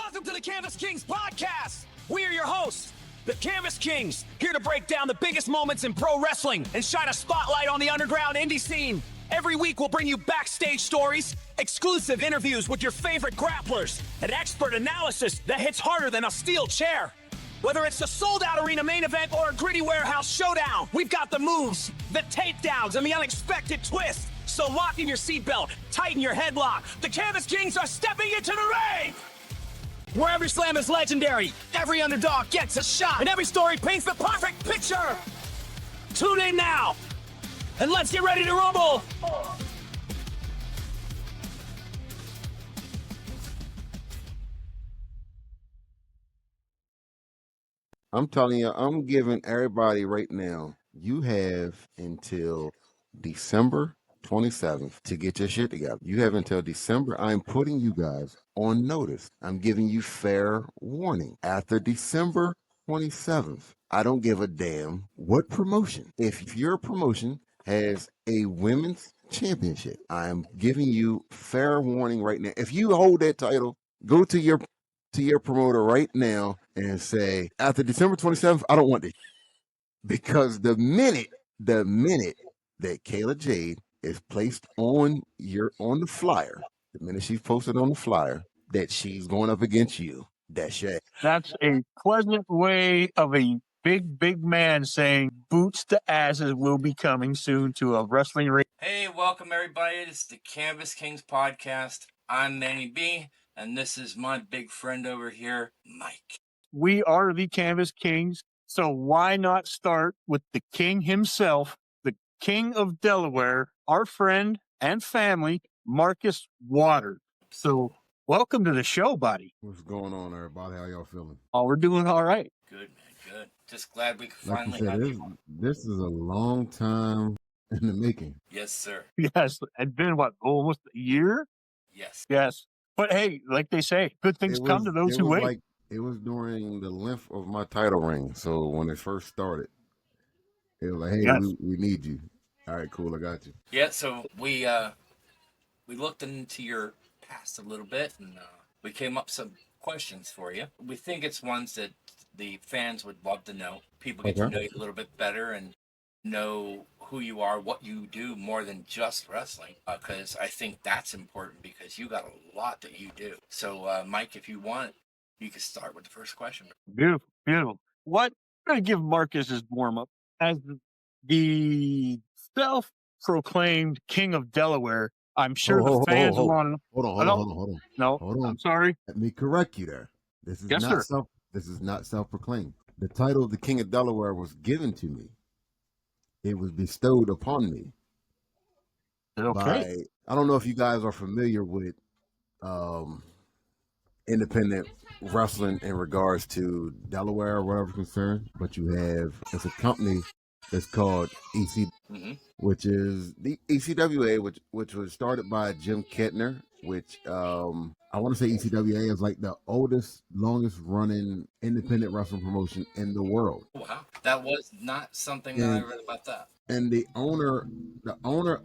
Welcome to the Canvas Kings podcast. We are your hosts, the Canvas Kings, here to break down the biggest moments in pro wrestling and shine a spotlight on the underground indie scene. Every week, we'll bring you backstage stories, exclusive interviews with your favorite grapplers, and expert analysis that hits harder than a steel chair. Whether it's the sold-out arena main event or a gritty warehouse showdown, we've got the moves, the takedowns, and the unexpected twist. So lock in your seatbelt, tighten your headlock. The Canvas Kings are stepping into the ring! Where every slam is legendary, every underdog gets a shot, and every story paints the perfect picture! Tune in now, and let's get ready to rumble! I'm telling you, I'm giving everybody right now, you have until December 27th to get your shit together. You have until December. I'm putting you guys on notice. I'm giving you fair warning. After December 27th, I don't give a damn what promotion. If your promotion has a women's championship, I'm giving you fair warning right now. If you hold that title, go to your promoter right now and say, after December 27th, I don't want this. Because the minute that Kayla Jade is placed on the flyer, the minute she's posted on the flyer that she's going up against you, that's it. That's a pleasant way of a big man saying boots to asses will be coming soon to a wrestling ring. Hey, welcome everybody. It's the Canvas Kings podcast. I'm Manny B, and this is my big friend over here, Mike. We are the Canvas Kings, so why not start with the king himself, the King of Delaware, our friend and family, Marcus Waters. So welcome to the show, buddy. What's going on, everybody? How y'all feeling? Oh, we're doing all right. Good, man, good. Just glad we could Like finally you have said, you. this is a long time in the making. Yes, sir. Yes, it's been, what, almost a year? Yes. Yes. But hey, like they say, good things come to those who wait. It was during the length of my title reign. So when it first started, it was like, hey, Yes. we need you. All right, cool, I got you. Yeah, so we looked into your past a little bit, and we came up with some questions for you. We think it's ones that the fans would love to know. People get to know you a little bit better and know who you are, what you do, more than just wrestling, because I think that's important, because you got a lot that you do. So, Mike, if you want, you can start with the first question. Beautiful, beautiful. What? I'm going to give Marcus his warm-up. As the self-proclaimed King of Delaware, I'm sure the fans want to... Hold on. No, hold on. I'm sorry. Let me correct you there. This is Yes, not sir. This is not self-proclaimed. The title of the King of Delaware was given to me. It was bestowed upon me. Okay. I don't know if you guys are familiar with independent wrestling in regards to Delaware or whatever concerned, but it's a company that's called ECWA, which is the ECWA, which was started by Jim Kettner, which I want to say ECWA is like the oldest, longest running independent wrestling promotion in the world. Wow, that was not something that I read about that. And the owner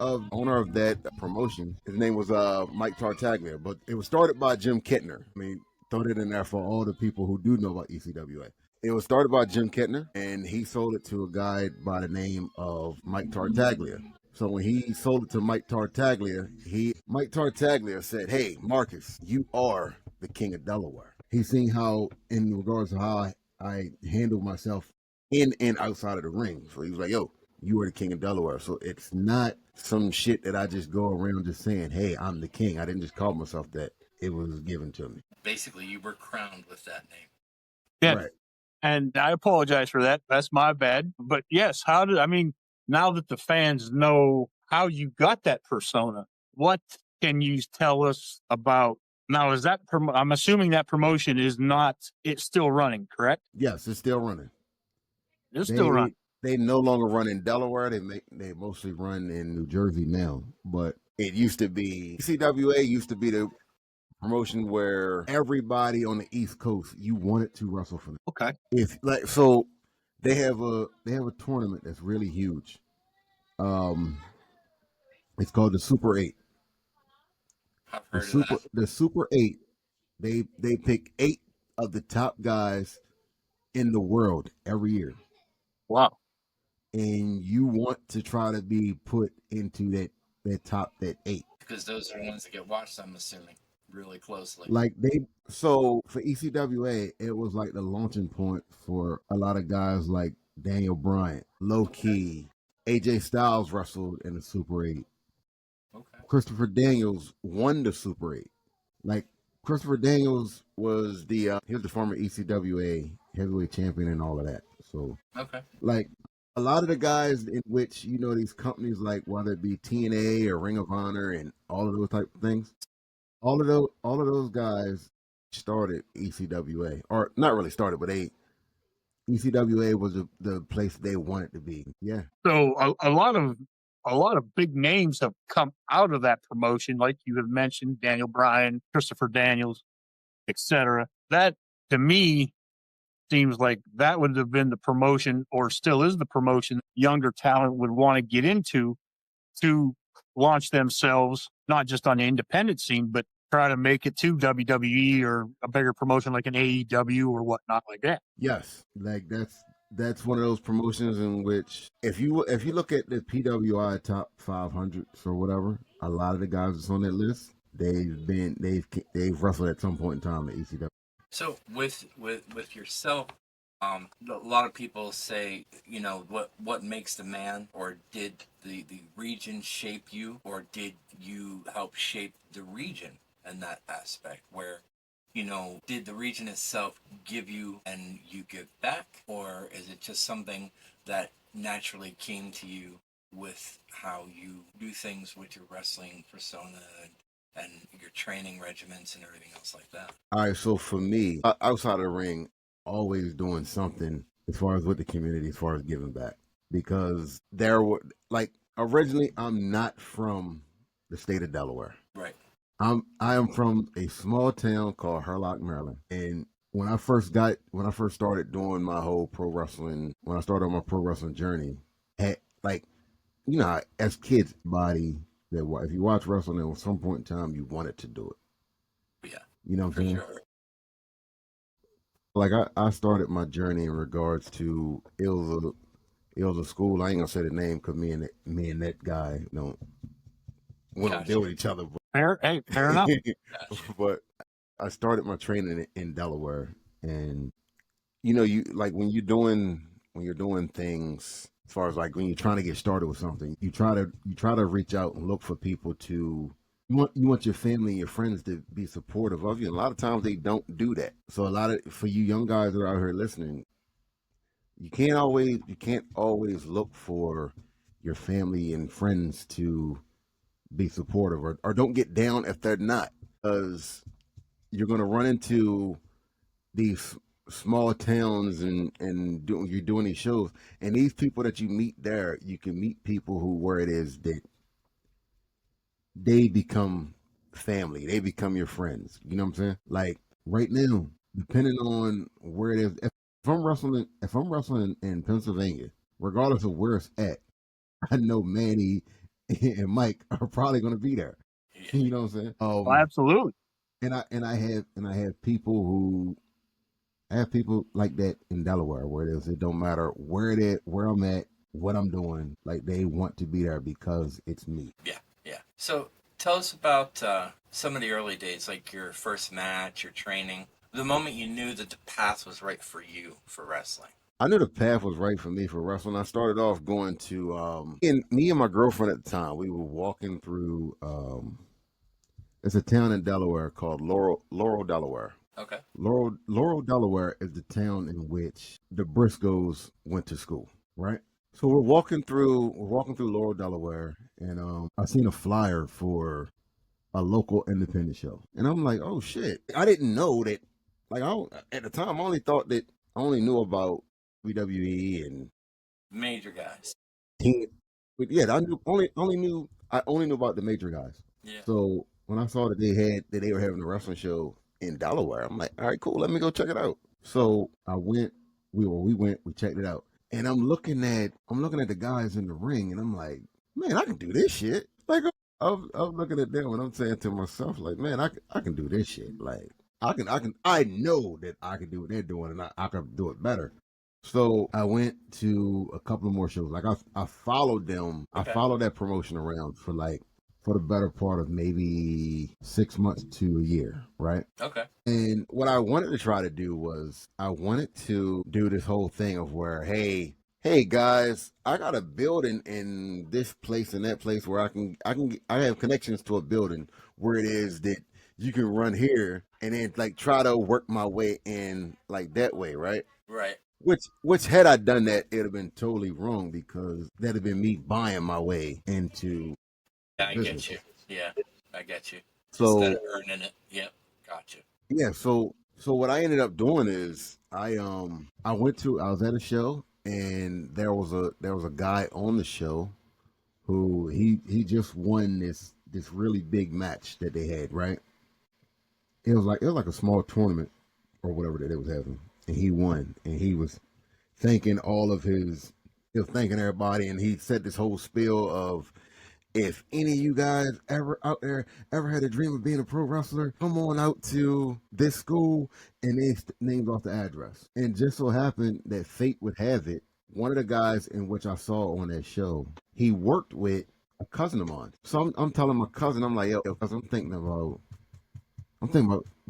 of that promotion, his name was Mike Tartaglia, but it was started by Jim Kettner. I mean, throw it in there for all the people who do know about ECWA. It was started by Jim Kettner, and he sold it to a guy by the name of Mike Tartaglia. So when he sold it to Mike Tartaglia, Mike Tartaglia said, "Hey, Marcus, you are the King of Delaware." He's seen how, in regards to how I handle myself in and outside of the ring. So he was like, "Yo, you are the King of Delaware." So it's not some shit that I just go around just saying, "Hey, I'm the king." I didn't just call myself that. It was given to me. Basically, you were crowned with that name. Yeah. Right. And I apologize for that. That's my bad. But yes, now that the fans know how you got that persona, what can you tell us about? Now, is that I'm assuming that promotion it's still running, correct? Yes, it's still running. It's still running. They no longer run in Delaware. They mostly run in New Jersey now. But it used to be, ECWA used to be the promotion where everybody on the East Coast, you wanted to wrestle for them. Okay. So they have a tournament that's really huge. It's called the Super 8. I've heard of that. The Super 8 They pick 8 of the top guys in the world every year. Wow. And you want to try to be put into that 8. Because those are the ones that get watched, I'm assuming, really closely. Like so for ECWA, it was like the launching point for a lot of guys like Daniel Bryan, Low Key, AJ Styles wrestled in the Super 8. Okay. Christopher Daniels won the Super 8. Like Christopher Daniels was he was the former ECWA heavyweight champion and all of that. So Okay. like a lot of the guys in which, you know, these companies, like whether it be TNA or Ring of Honor and all of those type of things, all of those guys started ECWA, or not really started, but ECWA was the place they wanted to be. Yeah. So a lot of big names have come out of that promotion, like you have mentioned, Daniel Bryan, Christopher Daniels, etc. That to me seems like that would have been the promotion, or still is the promotion, younger talent would want to get into to launch themselves, not just on the independent scene, but try to make it to WWE or a bigger promotion like an AEW or whatnot like that. Yes, like that's one of those promotions in which if you look at the PWI top 500 or whatever, a lot of the guys that's on that list, they've wrestled at some point in time at ECW. So with yourself, a lot of people say, you know, what makes the man, or did the region shape you, or did you help shape the region in that aspect where, you know, did the region itself give you and you give back, or is it just something that naturally came to you with how you do things with your wrestling persona and your training regiments and everything else like that? All right, so for me, outside of the ring, always doing something as far as with the community, as far as giving back, because there were like originally I'm not from the state of Delaware. Right. I am from a small town called Hurlock, Maryland, and when I first started doing my whole pro wrestling, when I started on my pro wrestling journey, like, you know, as kids, body that if you watch wrestling, at some point in time you wanted to do it. Yeah. You know what I'm saying? Sure. Like I started my journey in regards to it was a school. I ain't gonna say the name because me and that guy, you know, we don't deal with each other. Fair enough. But I started my training in Delaware, and you know, you like when you're doing things as far as like when you're trying to get started with something, you try to reach out and look for people to. You want your family and your friends to be supportive of you. And a lot of times they don't do that. So for you young guys that are out here listening, you can't always look for your family and friends to be supportive, or don't get down if they're not, because you're going to run into these small towns and you're doing these shows, and these people that you meet there, you can meet people where it is that they become family. They become your friends. You know what I'm saying? Like right now, depending on where it is, if I'm wrestling in Pennsylvania, regardless of where it's at, I know Manny and Mike are probably going to be there. You know what I'm saying? Absolutely. And I have people like that in Delaware, where it is. It don't matter where I'm at, what I'm doing. Like they want to be there because it's me. Yeah. Yeah. So tell us about some of the early days, like your first match, your training, the moment you knew that the path was right for you for wrestling. I knew the path was right for me for wrestling. I started off going to, me and my girlfriend at the time, we were walking through, it's a town in Delaware called Laurel, Delaware. Okay. Laurel, Delaware is the town in which the Briscoes went to school, right? So we're walking through Laurel, Delaware, and I seen a flyer for a local independent show, and I'm like, oh shit! I didn't know that. Like at the time, I only knew about WWE and Major guys. But yeah, I only knew about the major guys. Yeah. So when I saw that they were having a wrestling show in Delaware, I'm like, all right, cool, let me go check it out. So I went. We checked it out. And I'm looking at the guys in the ring, and I'm like, man, I can do this shit. Like I'm looking at them, and I'm saying to myself, like, man, I can do this shit. Like I know that I can do what they're doing, and I can do it better. So I went to a couple of more shows. Like I followed them. I followed that promotion around for the better part of maybe 6 months to a year, right? Okay. And what I wanted to try to do was I wanted to do this whole thing of where, hey guys, I got a building in this place and that place where I have connections to a building where it is that you can run here and then like try to work my way in like that way, right? Right. Which had I done that, it'd have been totally wrong because that'd have been me buying my way into I business. get you. Yeah, I get you. So instead of earning it. Yep. Gotcha. yeah, so what I ended up doing is I was at a show and there was a guy on the show who he just won this really big match that they had, right? It was like a small tournament or whatever that they was having, and he won, and he was thanking everybody, and he said this whole spiel of, if any of you guys ever out there ever had a dream of being a pro wrestler, come on out to this school, and they named off the address. And just so happened that fate would have it, one of the guys in which I saw on that show, he worked with a cousin of mine. So I'm telling my cousin, I'm like, yo, cousin, I'm thinking about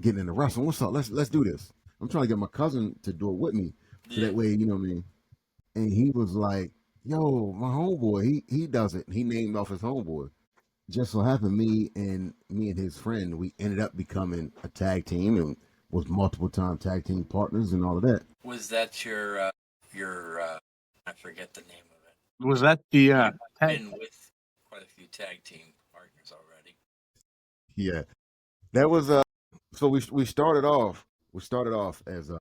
getting into wrestling. What's up? Let's do this. I'm trying to get my cousin to do it with me, so that way, you know what I mean. And he was like, yo, my homeboy, he does it. He named off his homeboy. Just so happened me and his friend, we ended up becoming a tag team and was multiple time tag team partners and all of that. Was that your I forget the name of it. Was that the You've been with quite a few tag team partners already. Yeah. That was so we started off as the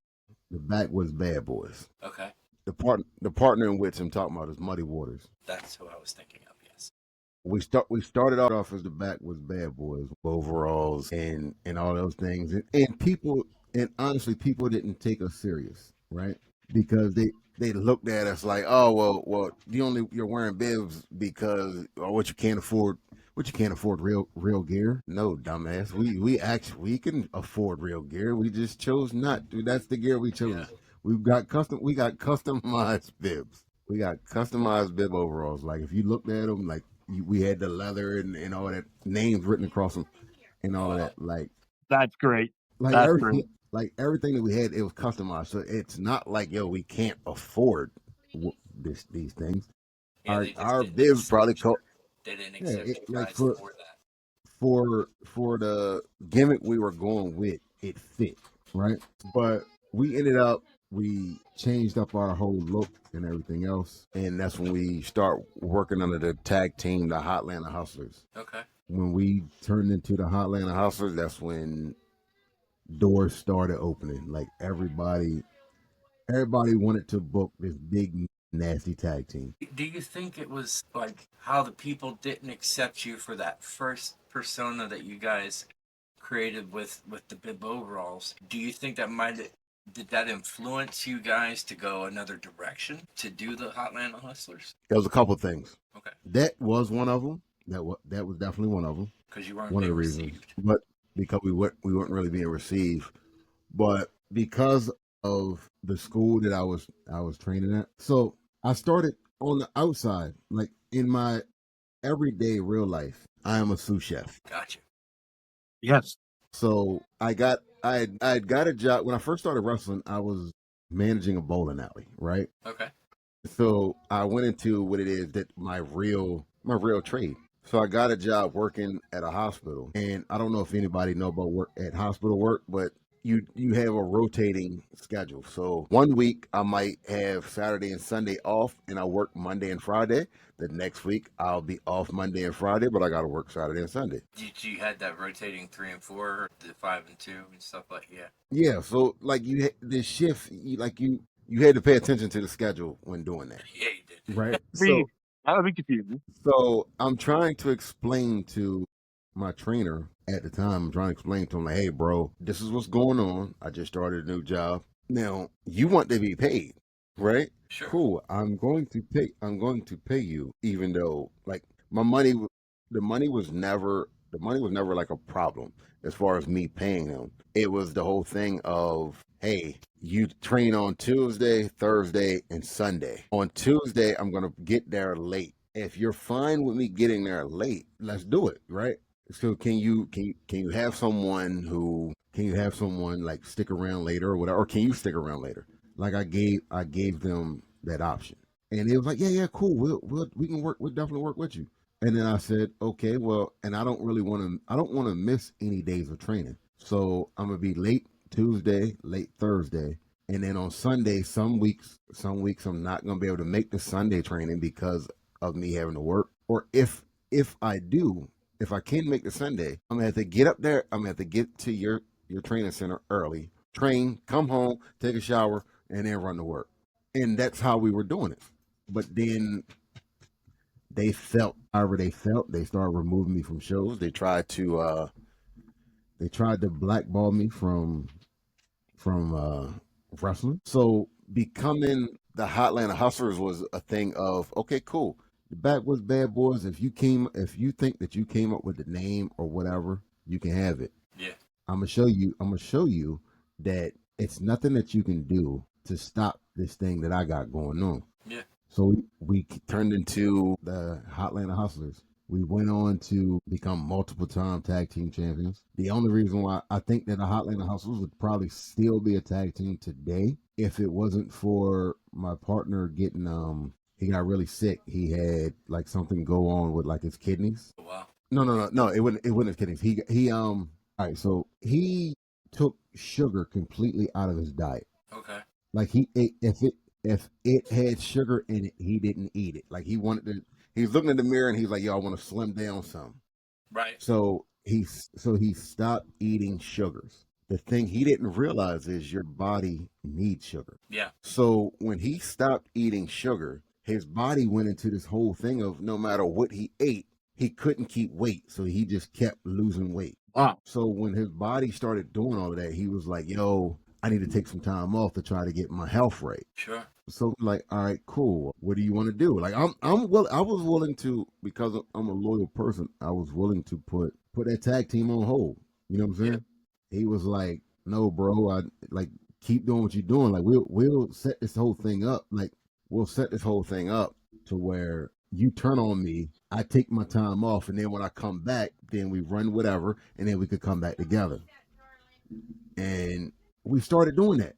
Backwoods Bad Boys. Okay. The partner in which I'm talking about is Muddy Waters. That's who I was thinking of, yes. We started off as the Backwoods Bad Boys, overalls and all those things, and honestly people didn't take us serious, right? Because they looked at us like, oh well you're wearing bibs because what you can't afford real gear. No, dumbass, we can afford real gear, we just chose not to. That's the gear we chose. Yeah. We got customized bibs. We got customized bib overalls. Like if you looked at them, like we had the leather and all that names written across them and all of that. Like that's great. Like that's everything, great. Like everything that we had, it was customized. So it's not like, yo, we can't afford these things. Yeah, our bibs probably they didn't accept you like for that. For the gimmick we were going with, it fit, right? But we changed up our whole look and everything else, and that's when we start working under the tag team, the Hotlanta Hustlers. Okay. When we turned into the Hotlanta Hustlers, that's when doors started opening. Like everybody wanted to book this big nasty tag team. Do you think it was like how the people didn't accept you for that first persona that you guys created with the bib overalls? Do you think did that influence you guys to go another direction to do the Hotlanta Hustlers? There was a couple things. Okay. That was one of them. That was definitely one of them. Because you weren't one of the received. Reasons. But because we weren't really being received. But because of the school that I was training at. So I started on the outside, like in my everyday real life. I am a sous chef. Gotcha. Yes. So I had got a job when I first started wrestling. I was managing a bowling alley, right? Okay. So I went into what it is that my real trade. So I got a job working at a hospital, and I don't know if anybody know about work at hospital work, but you have a rotating schedule. So one week I might have Saturday and Sunday off, and I work Monday and Friday. The next week I'll be off Monday and Friday, but I got to work Saturday and Sunday. You had that rotating 3 and 4, the 5 and 2, and stuff like that. Yeah. So like the shift, you had to pay attention to the schedule when doing that. Yeah, you did. Right. That would be confusing. So I'm trying to explain to my trainer at the time, I'm trying to explain to him, like, hey, bro, this is what's going on. I just started a new job. Now, you want to be paid, right? Sure. Cool. I'm going to pay you, even though, like, the money was never The money was never like a problem as far as me paying them. It was the whole thing of, hey, you train on Tuesday, Thursday, and Sunday. On Tuesday, I'm gonna get there late. If you're fine with me getting there late, let's do it, right? So can you have someone like stick around later or whatever, or can you stick around later? Like I gave them that option, and it was like, yeah, cool, we can we'll definitely work with you. And then I said, okay, well, and I don't want to miss any days of training, so I'm gonna be late Tuesday, late Thursday, and then on Sunday, some weeks I'm not gonna be able to make the Sunday training because of me having to work. Or if I can make the Sunday, I'm gonna have to get up there. I'm gonna have to get to your training center early, train, come home, take a shower, and then run to work. And that's how we were doing it. But then they felt however they felt. They started removing me from shows. They tried to blackball me from wrestling. So becoming the Hotlanta Hustlers was a thing of, okay, cool. The Backwoods Bad Boys, if you think that you came up with the name or whatever, you can have it. Yeah. I'm gonna show you that it's nothing that you can do to stop this thing that I got going on. Yeah. So we turned into the Hotlanta Hustlers. We went on to become multiple time tag team champions. The only reason why I think that the Hotlanta Hustlers would probably still be a tag team today if it wasn't for my partner getting he got really sick. He had like something go on with like his kidneys. Oh, wow. No, it wouldn't his kidneys. He all right, so he took sugar completely out of his diet. Okay. Like he ate, if it had sugar in it, he didn't eat it. Like he was looking in the mirror and he's like, yo, I want to slim down some. Right. So he stopped eating sugars. The thing he didn't realize is your body needs sugar. Yeah. So when he stopped eating sugar, his body went into this whole thing of no matter what he ate, he couldn't keep weight. So he just kept losing weight. Wow. So when his body started doing all of that, he was like, yo, I need to take some time off to try to get my health right. Sure. So like, all right, cool. What do you want to do? Like I was willing to, because I'm a loyal person, I was willing to put that tag team on hold. You know what I'm saying? Yeah. He was like, no, bro, I like keep doing what you're doing. Like we'll set this whole thing up. Like we'll set this whole thing up to where you turn on me, I take my time off, and then when I come back, then we run whatever, and then we could come back together. And we started doing that.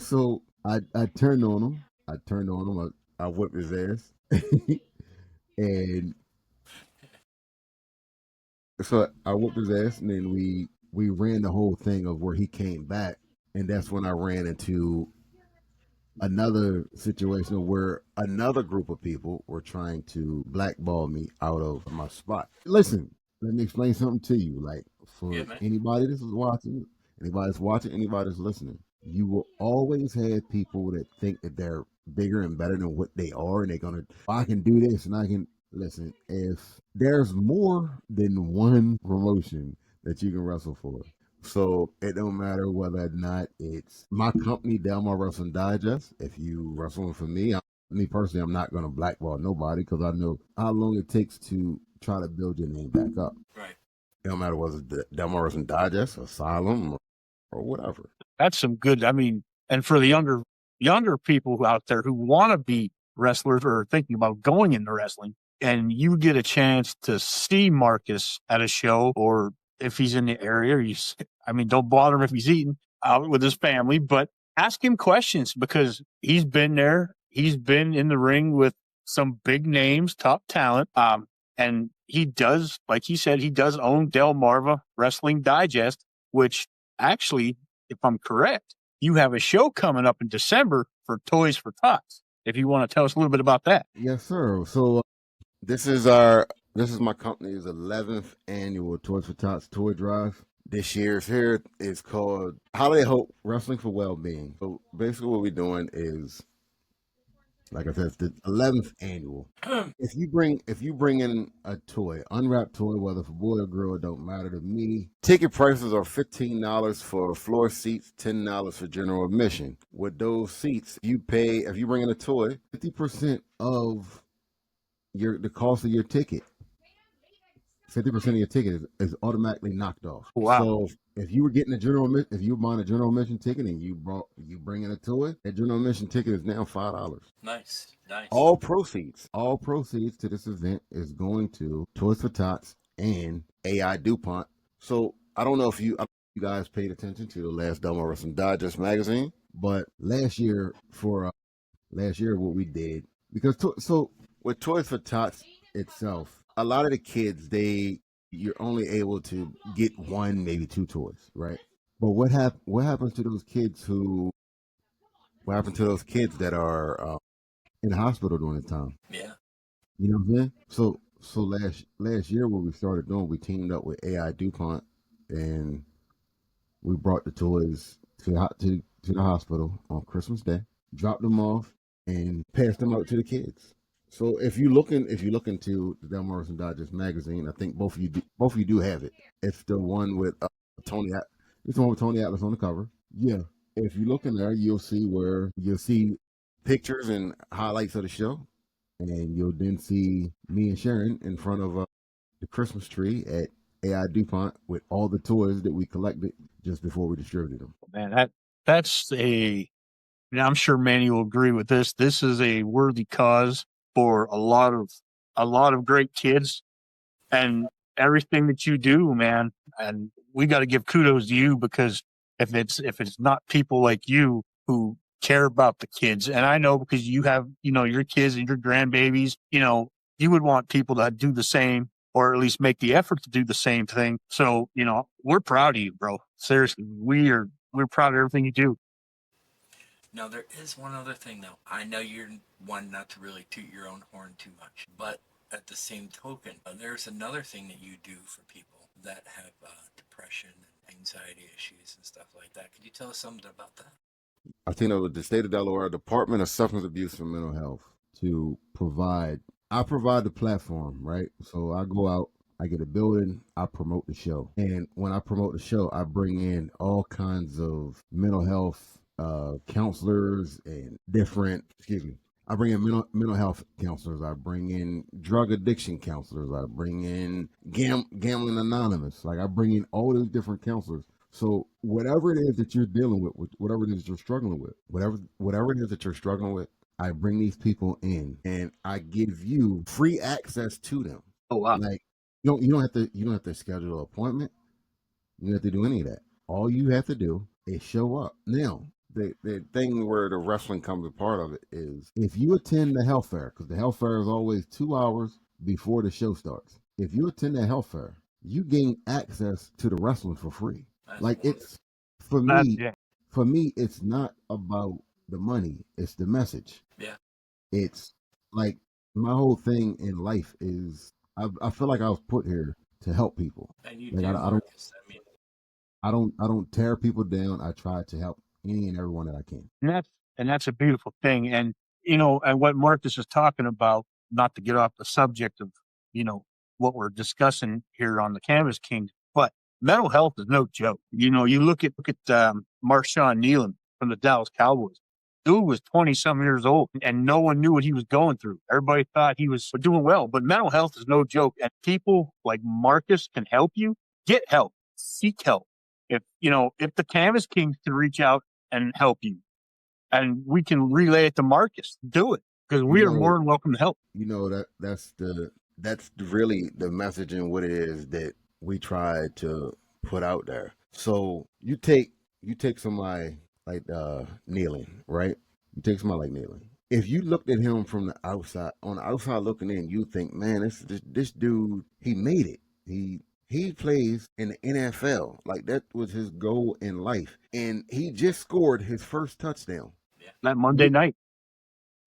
So I turned on him. I whipped his ass. And so I whipped his ass, and then we ran the whole thing of where he came back. And that's when I ran into another situation where another group of people were trying to blackball me out of my spot. Listen, let me explain something to you. Like for anybody that's watching, anybody that's listening, you will always have people that think that they're bigger and better than what they are, and they're gonna, I can do this and I can listen. If there's more than one promotion that you can wrestle for, so it don't matter whether or not it's my company, Delaware Wrestling Digest. If you wrestling for me, me personally, I'm not gonna blackball nobody because I know how long it takes to try to build your name back up. Right. It don't matter whether it's Delaware Wrestling Digest, Asylum, or whatever. That's some good. I mean, and for the younger people out there who want to be wrestlers or thinking about going into wrestling, and you get a chance to see Marcus at a show, or if he's in the area, don't bother him if he's eating out with his family, but ask him questions because he's been there. He's been in the ring with some big names, top talent. And he does, like he said, he does own Delmarva Wrestling Digest, which actually, if I'm correct, you have a show coming up in December for Toys for Tots. If you want to tell us a little bit about that. Yes, sir. So this is my company's 11th annual Toys for Tots toy drive. This year's here is called Holiday Hope Wrestling for Wellbeing. So basically what we're doing is, like I said, it's the 11th annual. If you bring in a toy, unwrapped toy, whether for boy or girl, it don't matter to me. Ticket prices are $15 for floor seats, $10 for general admission. With those seats, if you bring in a toy, 50% of the cost of your ticket. 50% of your ticket is automatically knocked off. Wow. So if you were getting a general admission, if you were buying a general admission ticket and you bring in a toy, that general admission ticket is now $5. Nice. All proceeds to this event is going to Toys for Tots and AI DuPont. So I don't know if you guys paid attention to the last DeLaware'S and Digest magazine, but last year what we did, because so with Toys for Tots itself, a lot of the kids, you're only able to get one, maybe two toys, right? But what happens to those kids that are in the hospital during the time? Yeah. You know what I'm saying? So last year, what we started doing, we teamed up with AI DuPont, and we brought the toys to the hospital on Christmas Day, dropped them off, and passed them out to the kids. So if you look into the DeLaware'S and Digest magazine, I think both of you do have it. It's the one with Tony. It's the one with Tony Atlas on the cover. Yeah. If you look in there, you'll see pictures and highlights of the show, and you'll then see me and Sharon in front of the Christmas tree at AI DuPont with all the toys that we collected just before we distributed them. Man, that's I'm sure Manny will agree with this. This is a worthy cause for a lot of great kids, and everything that you do, man. And we got to give kudos to you, because if it's not people like you who care about the kids, and I know because you have, your kids and your grandbabies, you would want people to do the same, or at least make the effort to do the same thing. So, we're proud of you, bro. Seriously, we're proud of everything you do. Now, there is one other thing, though. I know you're one not to really toot your own horn too much, but at the same token, there's another thing that you do for people that have depression and anxiety issues and stuff like that. Could you tell us something about that? I think of the state of Delaware Department of Substance Abuse and Mental Health I provide the platform, right? So I go out, I get a building, I promote the show. And when I promote the show, I bring in all kinds of mental health counselors and I bring in mental health counselors. I bring in drug addiction counselors. I bring in Gambling Anonymous. Like, I bring in all those different counselors. So whatever it is that you're dealing with, whatever it is you're struggling with, whatever it is that you're struggling with, I bring these people in and I give you free access to them. Oh, wow. Like, you don't have to schedule an appointment. You don't have to do any of that. All you have to do is show up. Now, the thing where the wrestling comes a part of it is, if you attend the health fair, because the health fair is always 2 hours before the show starts. If you attend the health fair, you gain access to the wrestling for free. That's like wonderful. It's for me, it's not about the money, it's the message. Yeah. It's like, my whole thing in life is, I feel like I was put here to help people. And you Like, do, Marcus. I don't tear people down. I try to help any and everyone that I can. And that's a beautiful thing. And, and what Marcus is talking about, not to get off the subject of, what we're discussing here on the Canvas King, but mental health is no joke. You look at Marshawn Nealon from the Dallas Cowboys. Dude was 20-some years old, and no one knew what he was going through. Everybody thought he was doing well, but mental health is no joke. And people like Marcus can help you. Get help. Seek help. If the Canvas Kings can reach out and help you, and we can relay it to Marcus, do it, because we are more than welcome to help. That's really the message and what it is that we try to put out there. So you take somebody like Nealon, right? You take somebody like Nealon. If you looked at him from the outside, on the outside looking in, you think, man, this dude, he made it. He plays in the NFL. Like, that was his goal in life. And he just scored his first touchdown. Yeah. That Monday night.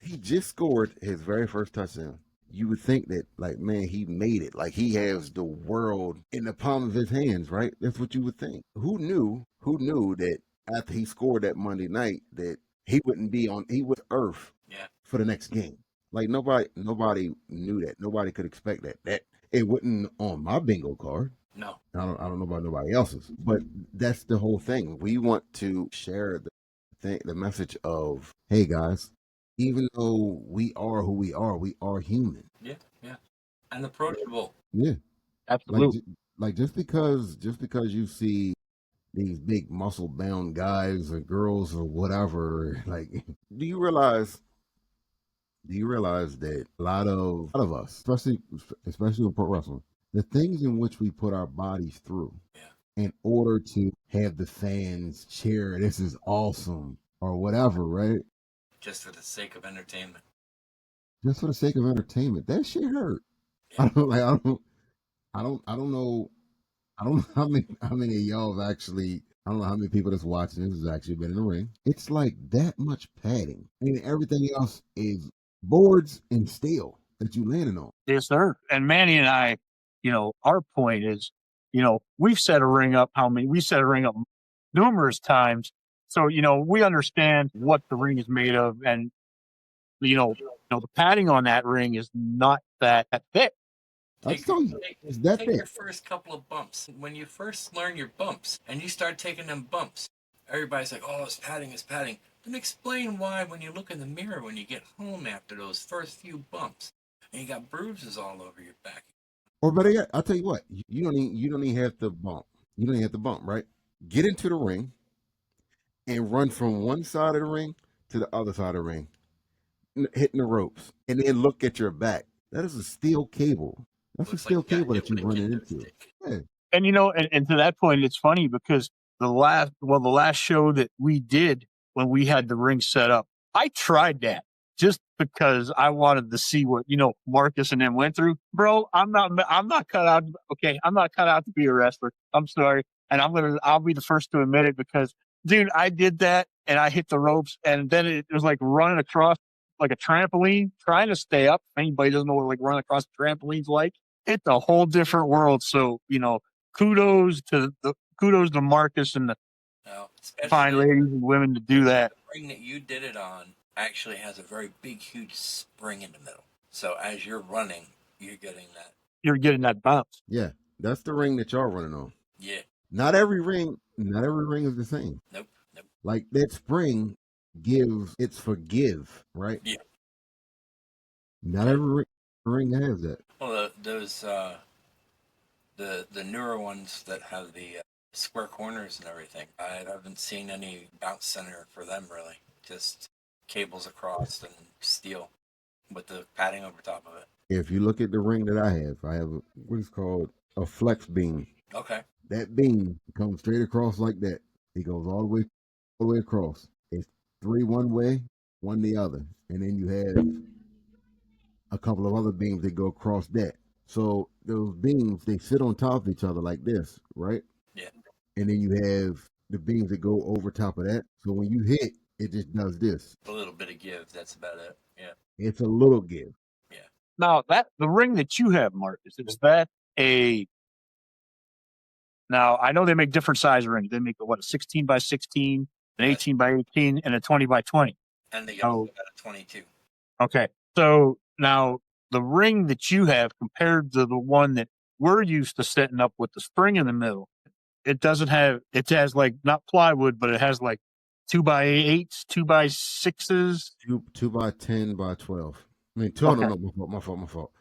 He just scored his very first touchdown. You would think that, like, man, he made it. Like, he has the world in the palm of his hands, right? That's what you would think. Who knew that after he scored that Monday night that he was Earth for the next game? Like, nobody knew that. Nobody could expect that. That it wasn't on my bingo card. No. I don't know about nobody else's. But that's the whole thing. We want to share the message of, hey guys, even though we are who we are human. Yeah. And approachable. Yeah. Absolutely. Like just because you see these big muscle bound guys or girls or whatever, like, do you realize that a lot of us, especially in pro wrestling, the things in which we put our bodies through in order to have the fans cheer, this is awesome or whatever, right? Just for the sake of entertainment. Just for the sake of entertainment, that shit hurt. Yeah. I don't know. I don't know how many of y'all have actually. I don't know how many people that's watching this has actually been in the ring. It's like that much padding, and everything else is boards and steel that you landing on. Yes, sir. And Manny and I, our point is, we've set a ring up. We set a ring up numerous times. So, we understand what the ring is made of, and the padding on that ring is not that thick. Take your first couple of bumps. When you first learn your bumps and you start taking them bumps, everybody's like, oh, it's padding, it's padding. Then explain why when you look in the mirror when you get home after those first few bumps and you got bruises all over your back. Or better yet, I'll tell you what, you don't even have to bump. You don't even have to bump, right? Get into the ring and run from one side of the ring to the other side of the ring, hitting the ropes, and then look at your back. That is a steel cable. That's a steel cable that you're running into. Yeah. And and to that point, it's funny because the last show that we did when we had the ring set up, I tried that just because I wanted to see what Marcus and them went through. Bro, I'm not cut out. Okay, I'm not cut out to be a wrestler. I'm sorry, and I'll be the first to admit it because, dude, I did that and I hit the ropes, and then it was like running across like a trampoline, trying to stay up. If anybody doesn't know what like running across a trampoline's like, it's a whole different world. So, kudos to Marcus and the fine ladies and women to do that. The ring that you did it on actually has a very big, huge spring in the middle. So as you're running, you're getting that bounce. Yeah, that's the ring that y'all running on. Yeah. Not every ring is the same. Nope. Like that spring it's forgive, right? Yeah. Not every ring has that. Well, those the newer ones that have the square corners and everything, I haven't seen any bounce center for them really. Just cables across and steel with the padding over top of it. If you look at the ring that I have what is called a flex beam. Okay. That beam comes straight across like that. It goes all the way across. It's 3 one way, 1 the other, and then you have a couple of other beams that go across that. So those beams, they sit on top of each other like this, right? Yeah. And then you have the beams that go over top of that. So when you hit, it just does this. A little bit of give. That's about it. Yeah. It's a little give. Yeah. Now the ring that you have, Marcus, is that now I know they make different size rings. They make a 16 by 16, an 18 by 18, and a 20 by 20. And they got a 22. Okay. So now the ring that you have compared to the one that we're used to setting up with the spring in the middle, it has like not plywood, but it has like 2 by 8s, 2 by 6s, 2 by 10 by 12. I mean, my fault.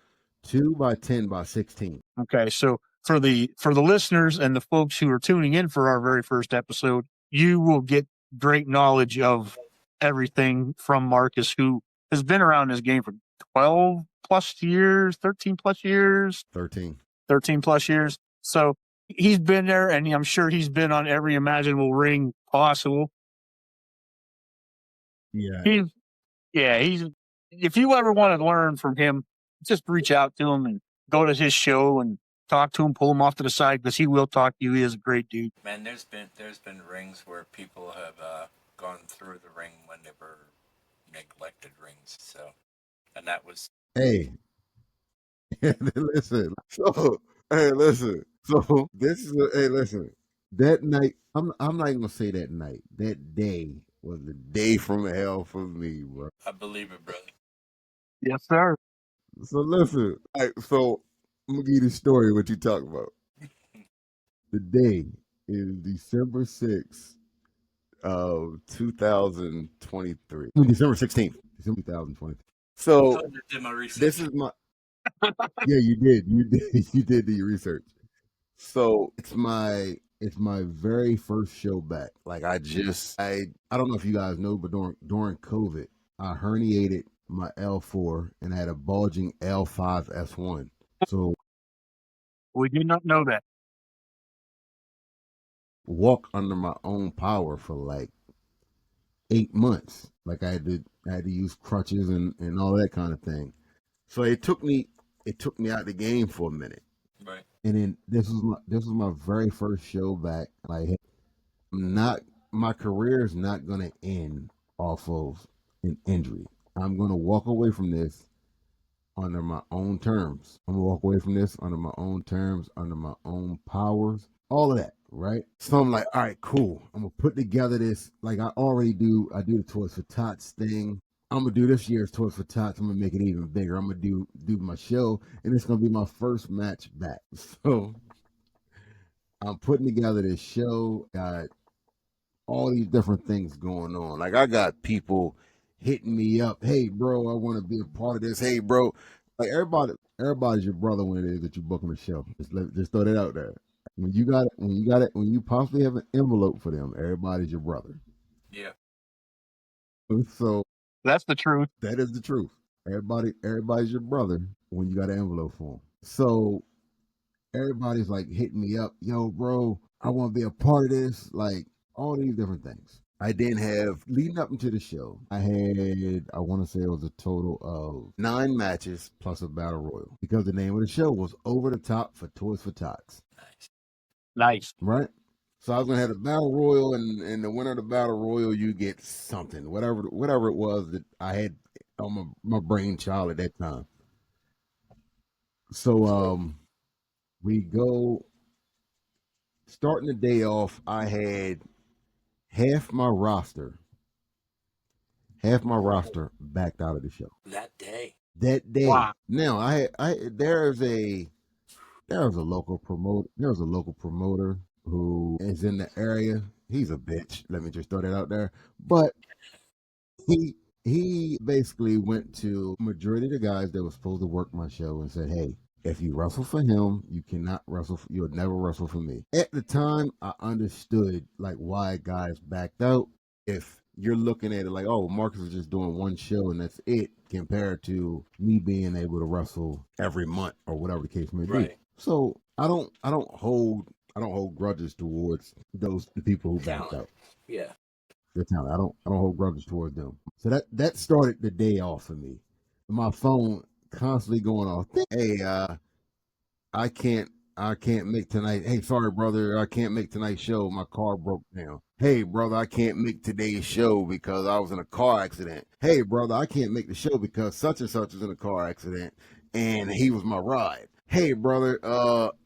2 by 10 by 16. Okay. So for the listeners and the folks who are tuning in for our very first episode, you will get great knowledge of everything from Marcus, who has been around this game for 12 plus years, 13 plus years. 13 plus years. So he's been there, and I'm sure he's been on every imaginable ring possible. Yeah. He's if you ever want to learn from him, just reach out to him and go to his show and talk to him, pull him off to the side, because he will talk to you. He is a great dude. Man, there's been rings where people have gone through the ring when they were neglected rings. So, and that was listen. So this is listen. That night, I'm not even gonna say that night. That day was the day from hell for me, bro. I believe it, brother. Yes, sir. So listen. All right, so I'm gonna give you the story of what you talk about. The day is December 6th of 2023. December 16th, December 2023. So this is my Yeah, you did. You did. You did do your research. So it's my very first show back. Like I don't know if you guys know, but during COVID, I herniated my L4 and I had a bulging L5S1. So We did not know that. walk under my own power for like 8 months. Like I had to use crutches and all that kind of thing. So it took me out of the game for a minute. Right. And then this was my very first show back. Like not my career is not gonna end off of an injury. I'm gonna walk away from this under my own terms. I'm gonna walk away from this under my own terms, under my own powers, all of that, right? So I'm like, all right, cool. I'm gonna put together this like I already do. I do the Toys for Tots thing. I'm gonna do this year's Toys for Tots. I'm gonna make it even bigger. I'm gonna do my show, and it's gonna be my first match back. So I'm putting together this show. Got all these different things going on. Like I got people hitting me up. Hey, bro, I want to be a part of this. Hey, bro, like everybody's your brother when it is that you're booking a show. Just throw that out there. When you possibly have an envelope for them, everybody's your brother. Yeah. So That's the truth. that is the truth. Everybody's your brother when you got an envelope for them. So everybody's like hitting me up, yo, bro, I want to be a part of this. Like all these different things. I then have leading up into the show. I want to say it was a total of 9 matches plus a battle royal because the name of the show was Over the Top for Toys for Tots. Nice. Nice. Right. So I was gonna have the battle royal, and the winner of the battle royal, you get something, whatever it was that I had on my brainchild at that time. So we go starting the day off. I had half my roster backed out of the show That day. that day. Wow. Now there's a local promoter who is in the area. He's a bitch. Let me just throw that out there. But he basically went to majority of the guys that were supposed to work my show and said, hey, if you wrestle for him, you cannot wrestle. You'll never wrestle for me. At the time, I understood like why guys backed out. If you're looking at it like, oh, Marcus is just doing one show and that's it, compared to me being able to wrestle every month or whatever the case may be. Right. So I don't hold grudges towards the people who backed Talent. out. Yeah. Their talent. I don't hold grudges towards them. So that started the day off for me. My phone constantly going off. Hey, I can't make tonight. Hey, sorry, brother, I can't make tonight's show. My car broke down. Hey, brother, I can't make today's show because I was in a car accident. Hey, brother, I can't make the show because such and such was in a car accident and he was my ride. Hey, brother,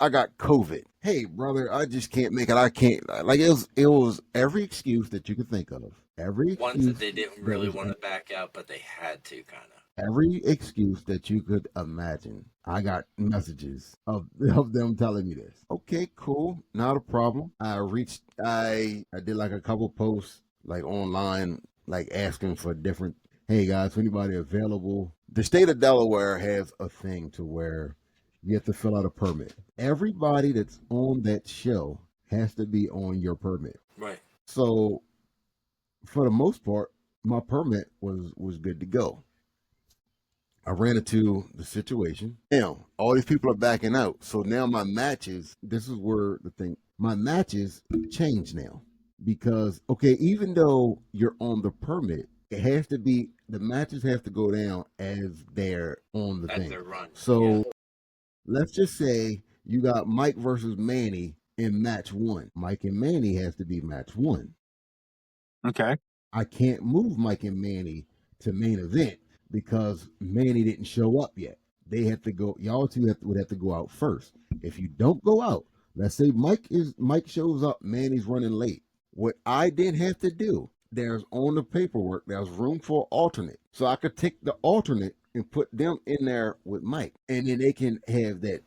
I got COVID. Hey, brother, I just can't make it. I can't. Like it was every excuse that you could think of. Every Ones that excuse they didn't that really was want to back out, but they had to, kind of. every excuse that you could imagine. I got messages of them telling me this. Okay, cool, not a problem. I did like a couple posts like online, like asking for different. Hey guys, anybody available? The state of Delaware has a thing to where you have to fill out a permit. Everybody that's on that show has to be on your permit. Right. So for the most part, my permit was good to go. I ran into the situation. Now, all these people are backing out. So now my matches, this is where my matches change now. Because, okay, even though you're on the permit, the matches have to go down as they're on the As thing. they're run. So Yeah. let's just say you got Mike versus Manny in match 1. Mike and Manny has to be match 1. Okay. I can't move Mike and Manny to main event because Manny didn't show up yet. They have to go. Y'all two would have to go out first. If you don't go out, let's say Mike shows up, Manny's running late. What I then have to do, there's on the paperwork, there's room for alternate, so I could take the alternate and put them in there with Mike, and then they can have that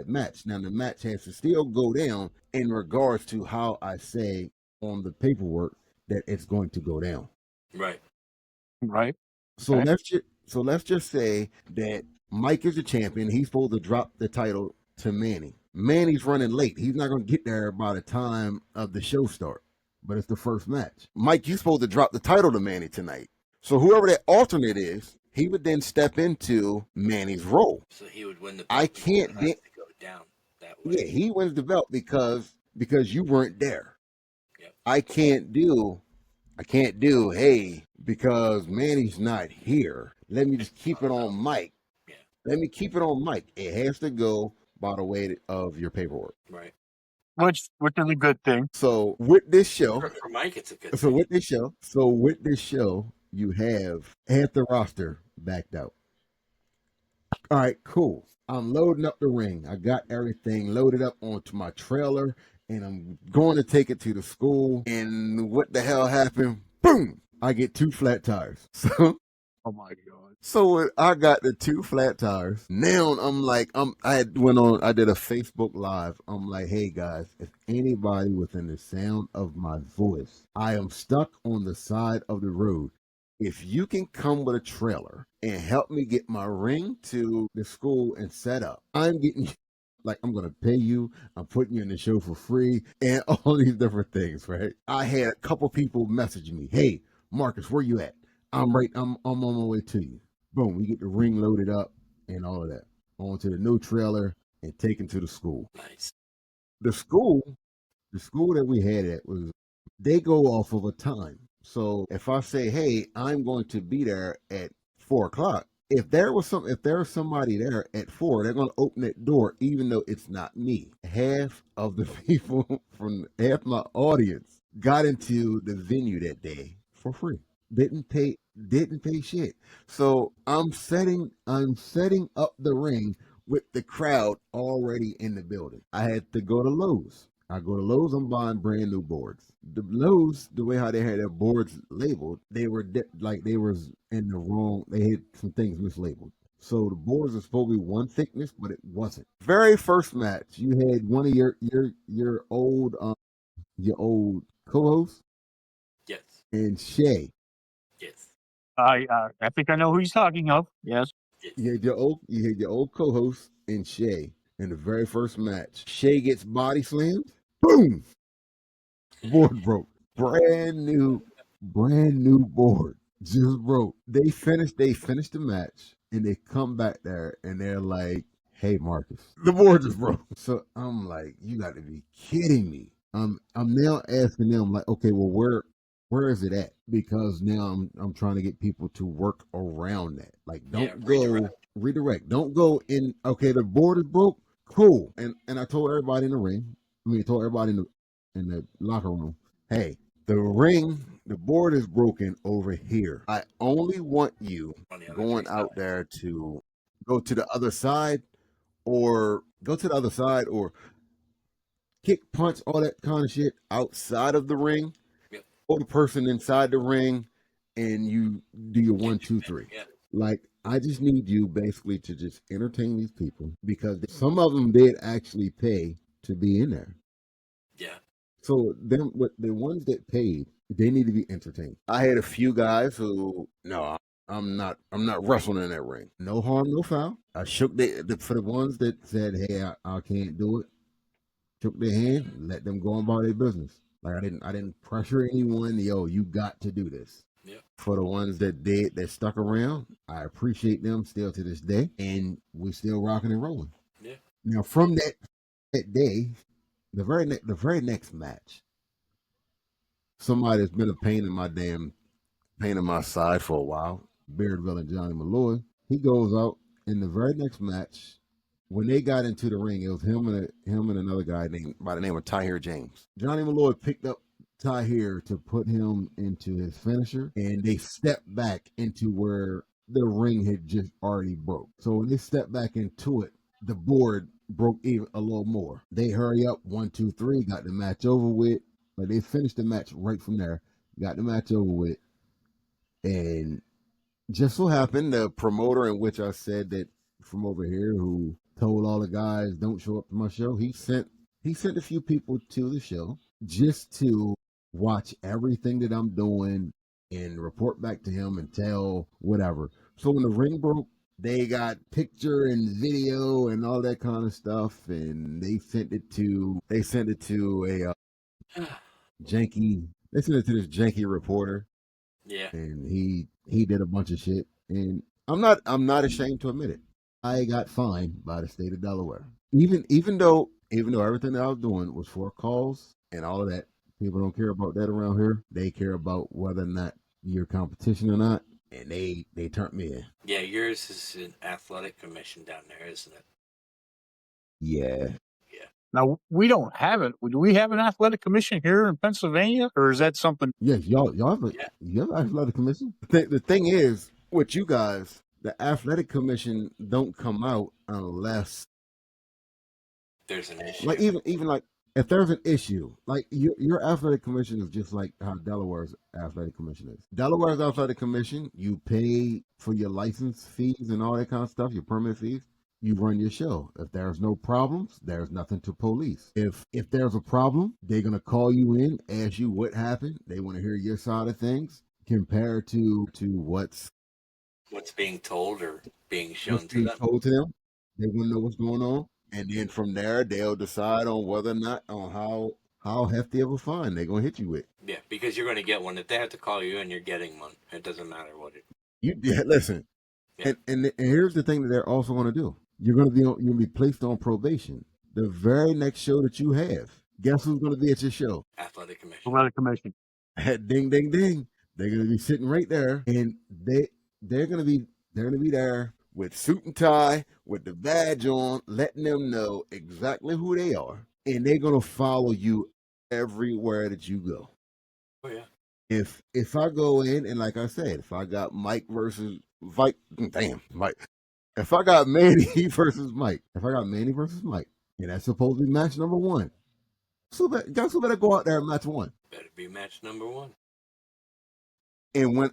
match. Now the match has to still go down in regards to how I say on the paperwork that it's going to go down. Right. Right. So Okay. let's just say that Mike is the champion. He's supposed to drop the title to Manny. Manny's running late. He's not going to get there by the time of the show start, but it's the first match. Mike, you're supposed to drop the title to Manny tonight. So whoever that alternate is, he would then step into Manny's role. So he would win the belt. I can't to go down that way. Yeah, he wins the belt because you weren't there. Yep. I can't do, hey, because Manny's not here. Let me just keep it on Mike. Yeah. Let me keep it on Mike. It has to go by the way of your paperwork. Right. Which is a good thing. So with this show, For Mike, it's a good so thing. with this show, you have half the roster backed out. All right, cool. I'm loading up the ring. I got everything loaded up onto my trailer, and I'm going to take it to the school. And what the hell happened? Boom! I get 2 flat tires. So, Oh my God. so I got the 2 flat tires. Now I'm like, I did a Facebook Live. I'm like, hey guys, if anybody within the sound of my voice, I am stuck on the side of the road. If you can come with a trailer and help me get my ring to the school and set up, I'm getting, like, I'm going to pay you. I'm putting you in the show for free and all these different things, right? I had a couple people message me, hey, Marcus, where you at? I'm on my way to you. Boom, we get the ring loaded up and all of that. Onto the new trailer and taken to the school. Nice. The school that we had at they go off of a time. So if I say, hey, I'm going to be there at 4:00, if there's somebody there at 4, they're going to open that door, even though it's not me. Half of the people from half my audience got into the venue that day for free. Didn't pay shit. So I'm setting up the ring with the crowd already in the building. I had to go to Lowe's. I go to Lowe's, I'm buying brand new boards. The Lowe's, the way how they had their boards labeled, they were they was in the wrong, they had some things mislabeled. So the boards are supposed to be one thickness, but it wasn't. Very first match, you had one of your old co-hosts. Yes. And Shay. Yes. I think I know who he's talking of. Yes. Yes. You had your old co-host and Shay in the very first match. Shay gets body slammed. Boom! Board broke. Brand new board. Just broke. They finished the match and they come back there and they're like, hey Marcus, the board just broke. So I'm like, you got to be kidding me. I'm now asking them like, okay, well where is it at? Because now I'm trying to get people to work around that. Like, don't go redirect. Don't go in. Okay, the board is broke. Cool. And I told everybody in the ring. I told everybody in the locker room. Hey, the board is broken over here. I only want you going out there to go to the other side, or kick, punch, all that kind of shit outside of the ring. Or the person inside the ring, and you do your 1, 2, 3. Yeah. Like, I just need you basically to just entertain these people, because some of them did actually pay to be in there. Yeah. So the ones that paid, they need to be entertained. I had a few guys who, no, I'm not wrestling in that ring. No harm, no foul. I shook for the ones that said, hey, I can't do it. Shook their hand, let them go on about their business. Like, I didn't pressure anyone. Yo, you got to do this. Yep. For the ones that stuck around, I appreciate them still to this day, and we're still rocking and rolling. Yeah. Now, from that day, the very next match, somebody that's been a pain in my side for a while, Beardville and Johnny Malloy, he goes out in the very next match. When they got into the ring, it was him and another guy by the name of Tahir James. Johnny Malloy picked up Tahir to put him into his finisher, and they stepped back into where the ring had just already broke. So when they stepped back into it, the board broke even a little more. They hurry up, 1, 2, 3, got the match over with. Like, they finished the match right from there, got the match over with, and just so happened the promoter in which I said that from over here who told all the guys don't show up to my show, he sent a few people to the show just to watch everything that I'm doing and report back to him and tell whatever. So when the ring broke, They got picture and video and all that kind of stuff, and they sent it to a janky. They sent it to this janky reporter. Yeah. And he did a bunch of shit, and I'm not ashamed to admit it. I got fined by the state of Delaware. Even though everything that I was doing was for calls and all of that. People don't care about that around here. They care about whether or not you're competition or not, and they turned me in. Yeah, yours is an athletic commission down there, isn't it? Yeah. Now we don't have it. Do we have an athletic commission here in Pennsylvania, or is that something? Yes, y'all have you have an athletic commission. The thing is, with you guys, the athletic commission don't come out unless There's an issue. like even like if there's an issue, like your athletic commission is just like how Delaware's athletic commission is. Delaware's athletic commission, you pay for your license fees and all that kind of stuff, your permit fees. You run your show. If there's no problems, there's nothing to police. If there's a problem, they're gonna call you in, ask you what happened. They want to hear your side of things compared to what's being told or being shown to being them. told to them. They want to know what's going on, and then from there they'll decide on whether or not on how hefty of a fine they're gonna hit you with. Yeah, because you're going to get one. If they have to call you in, you're getting one. It doesn't matter what it. Listen, Yeah. and here's the thing that they're also gonna do. You're gonna be placed on probation. The very next show that you have, guess who's gonna be at your show? Athletic commission. Athletic commission. Ding, ding, ding. They're gonna be sitting right there, and they're gonna be there with suit and tie, with the badge on, letting them know exactly who they are, and they're gonna follow you everywhere that you go. Oh yeah. If I go in and like I said, if I got Mike versus Mike, if I got Manny versus Mike, and that's supposed to be match number one, so guess who better go out there and match one? Better be match number one. And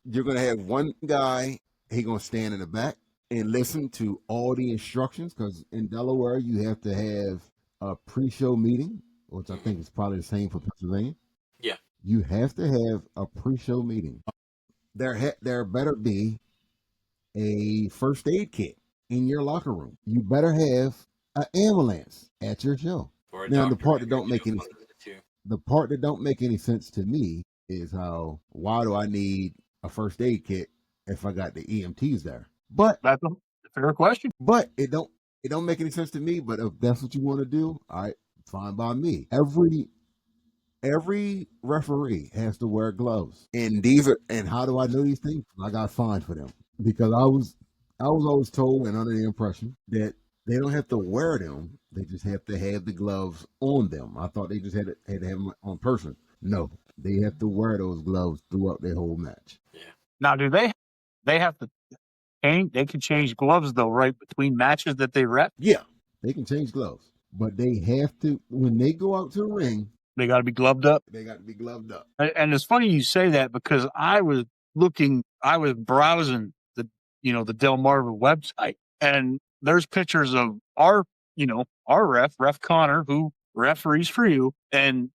you're gonna have one guy, he gonna stand in the back and listen to all the instructions, because in Delaware you have to have a pre-show meeting, which I think is probably the same for Pennsylvania. Yeah. You have to have a pre-show meeting. There better be a first aid kit in your locker room. You better have an ambulance at your show. Or a Now, the doctor part that at don't your make any show, one of the two. the part that don't make any sense to me is why do I need a first aid kit if I got the EMTs there? But That's a fair question. But it don't make any sense to me. But if that's what you want to do, all right, fine by me. Every referee has to wear gloves, and how do I know these things? I got fined for them because I was always told and under the impression that they don't have to wear them; they just have to have the gloves on them. I thought they just had to have them on person. No, they have to wear those gloves throughout their whole match. Yeah. Now, do they have to change? They can change gloves though, right, between matches that they rep. Yeah, they can change gloves, but they have to when they go out to the ring. They got to be gloved up. They got to be gloved up. And it's funny you say that because I was browsing the Delmarva website, and there's pictures of our ref Connor, who referees for you, and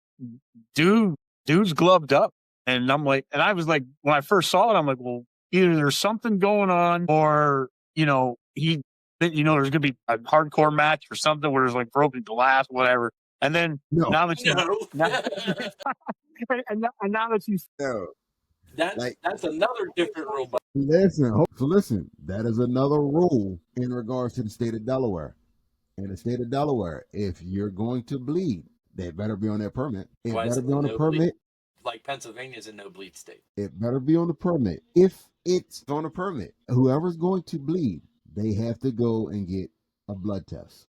dude's gloved up. And I'm like, and I was like, when I first saw it, I'm like, well, either there's something going on, or there's gonna be a hardcore match or something where there's like broken glass, whatever. And then now that you that's another different rule. Listen, that is another rule in regards to the state of Delaware. In the state of Delaware, if you're going to bleed, they better be on their permit. It better be on the permit. Like Pennsylvania's a no bleed state. It better be on the permit. If it's on a permit, whoever's going to bleed, they have to go and get a blood test.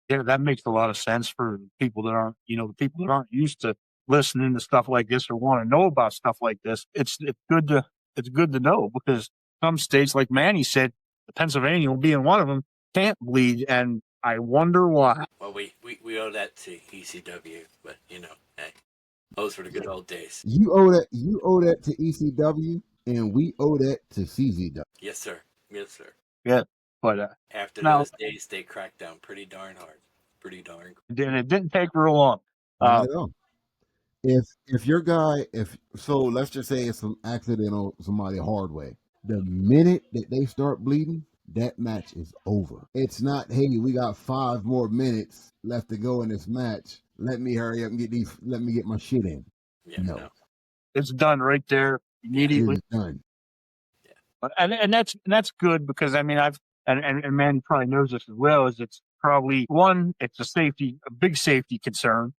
Yeah, that makes a lot of sense for people that aren't, the people that aren't used to listening to stuff like this or want to know about stuff like this. It's good to know, because some states, like Manny said, Pennsylvania will be in one of them, can't bleed, and I wonder why. Well, we owe that to ECW, but hey, those were the good old days. You owe that to ECW, and we owe that to CZW. Yes, sir. Yeah. But after those days, they cracked down pretty darn hard. And it didn't take real long. Not at all. If your guy, let's just say it's an accident on somebody hard way. The minute that they start bleeding, that match is over. It's not, hey, we got 5 more minutes left to go in this match. Let me hurry up and let me get my shit in. Yeah, No. It's done right there immediately. It is done. And that's good because I mean and Manny probably knows this as well, is it's probably one, it's a big safety concern.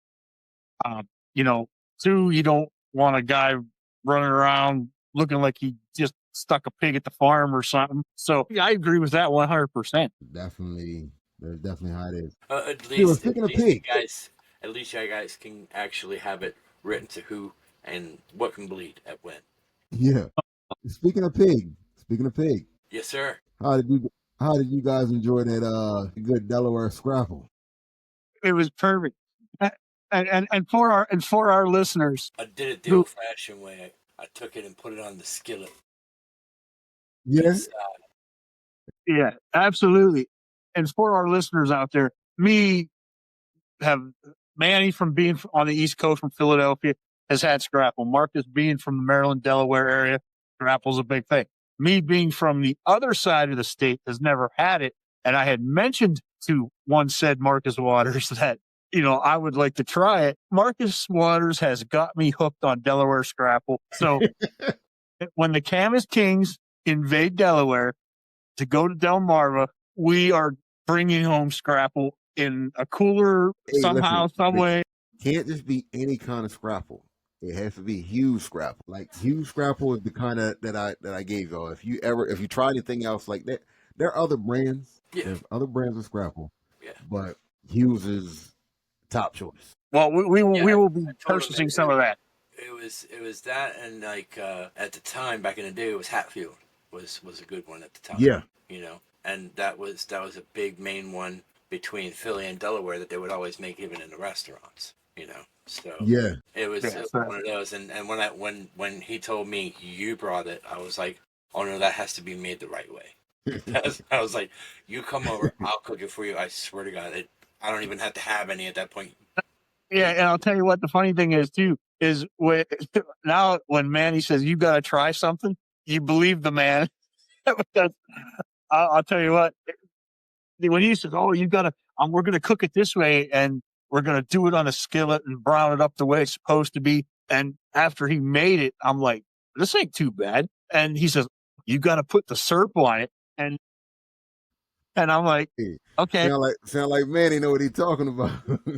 You know, two, you don't want a guy running around looking like he just stuck a pig at the farm or something. So yeah, I agree with that 100%. Definitely, that's definitely how it is. At least You guys can actually have it written to who and what can bleed at when. Yeah. Speaking of pig. Yes, sir. How did you guys enjoy that good Delaware Scrapple? It was perfect. And for our listeners, I did it the old-fashioned way. I took it and put it on the skillet. Yes. Yeah, absolutely. And for our listeners out there, me have Manny from being on the East Coast from Philadelphia has had Scrapple. Marcus being from the Maryland, Delaware area, Scrapple's a big thing. Me being from the other side of the state has never had it. And I had mentioned to one said Marcus Waters that, I would like to try it. Marcus Waters has got me hooked on Delaware Scrapple. So when the Camas Kings invade Delaware to go to Delmarva, we are bringing home Scrapple in a cooler somehow, some way. Can't just be any kind of Scrapple. It has to be huge Scrapple. Like huge Scrapple is the kind of that I gave y'all. If you try anything else like that, there are other brands. Yeah. There's other brands of Scrapple. Yeah. But Hughes is top choice. Well, we will be purchasing some of that. It was that, and like at the time back in the day, it was Hatfield was a good one at the time. Yeah. And that was a big main one between Philly and Delaware that they would always make even in the restaurants. So yeah, it was one of those. And when he told me you brought it, I was like, oh no, that has to be made the right way. I was like, you come over, I'll cook it for you. I swear to God, I don't even have to have any at that point. Yeah, and I'll tell you what the funny thing is too is now when Manny says you got to try something, you believe the man. I'll tell you what, when he says, "Oh, you got to," we're going to cook it this way, and we're going to do it on a skillet and brown it up the way it's supposed to be. And after he made it, I'm like, "This ain't too bad." And he says, "You got to put the syrup on it," and I'm like, "Okay." Sound like Manny know what he's talking about.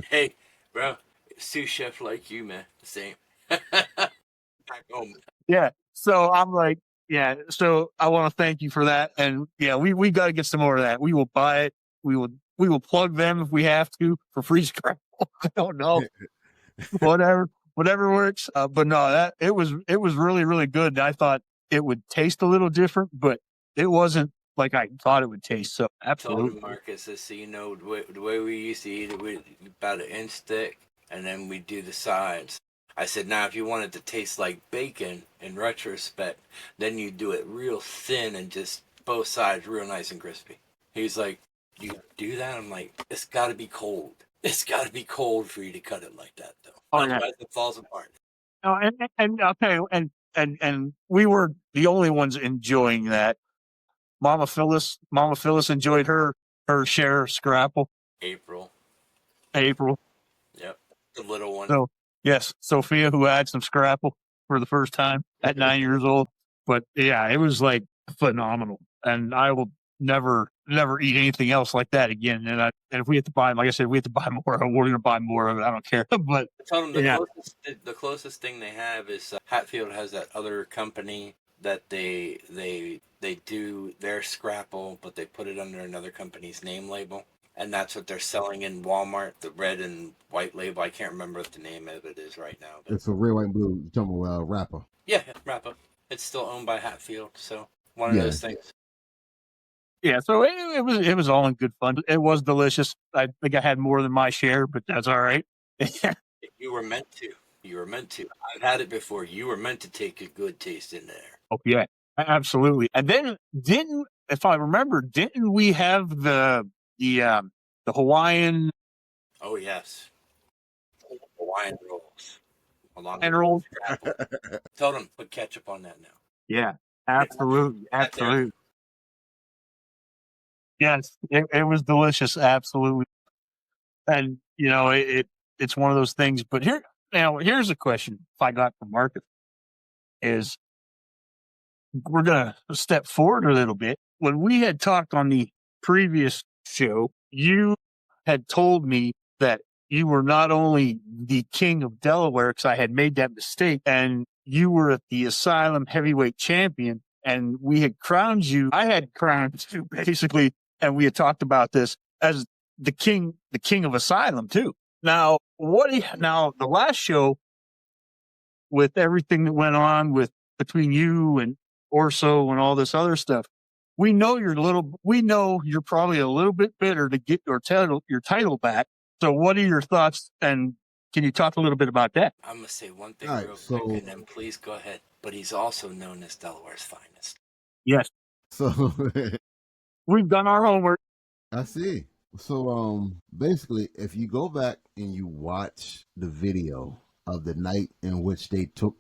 Hey, bro, sous chef like you, man. Same. Back home. Yeah. So I'm like, yeah. So I want to thank you for that. And yeah, we got to get some more of that. We will buy it. We will plug them if we have to for free Scrapple. I don't know. whatever works. But no, it was really, really good. I thought it would taste a little different, but it wasn't like I thought it would taste. So absolutely. Told Marcus, so the way we used to eat it, we about an inch thick, and then we do the sides. I said, now, if you want it to taste like bacon, in retrospect, then you do it real thin and just both sides real nice and crispy. He's like, you do that? I'm like, it's got to be cold. It's got to be cold for you to cut it like that, though. Otherwise, it falls apart. Oh, and I'll tell you, and we were the only ones enjoying that. Mama Phyllis enjoyed her share of Scrapple. April. Yep. The little one. So, yes, Sophia, who had some Scrapple for the first time at 9 years old. But yeah, it was like phenomenal. And I will never eat anything else like that again. And if we have to buy, like I said, we have to buy more, we're going to buy more of it. I don't care. But I told them the closest thing they have is Hatfield has that other company that they do their Scrapple, but they put it under another company's name label. And that's what they're selling in Walmart, the red and white label. I can't remember what the name of it is right now. But it's a red, white, and blue. You're talking about wrapper. Yeah, wrapper. It's still owned by Hatfield, so one of those things. Yeah, so it was all in good fun. It was delicious. I think I had more than my share, but that's all right. You were meant to. I've had it before. You were meant to take a good taste in there. Oh yeah, absolutely. And then if I remember, didn't we have the Hawaiian? Oh yes, Hawaiian rolls. And rolls. Tell them put ketchup on that now. Yeah, absolutely. Yes, it was delicious, absolutely. And it's one of those things. But here's a question. If I got from Marcus, is we're gonna step forward a little bit. When we had talked on the previous show, you had told me that you were not only the King of Delaware, because I had made that mistake, and you were the Asylum heavyweight champion, and we had crowned you. I had crowned you basically, and we had talked about this as the king of Asylum too. Now, the last show, with everything that went on between you and Orso and all this other stuff, we know you're probably a little bit bitter to get your title back. So what are your thoughts, and can you talk a little bit about that? I'm going to say one thing All right, quick, and then please go ahead. But he's also known as Delaware's finest. Yes. So We've done our homework. I see. So basically, if you go back and you watch the video of the night in which they took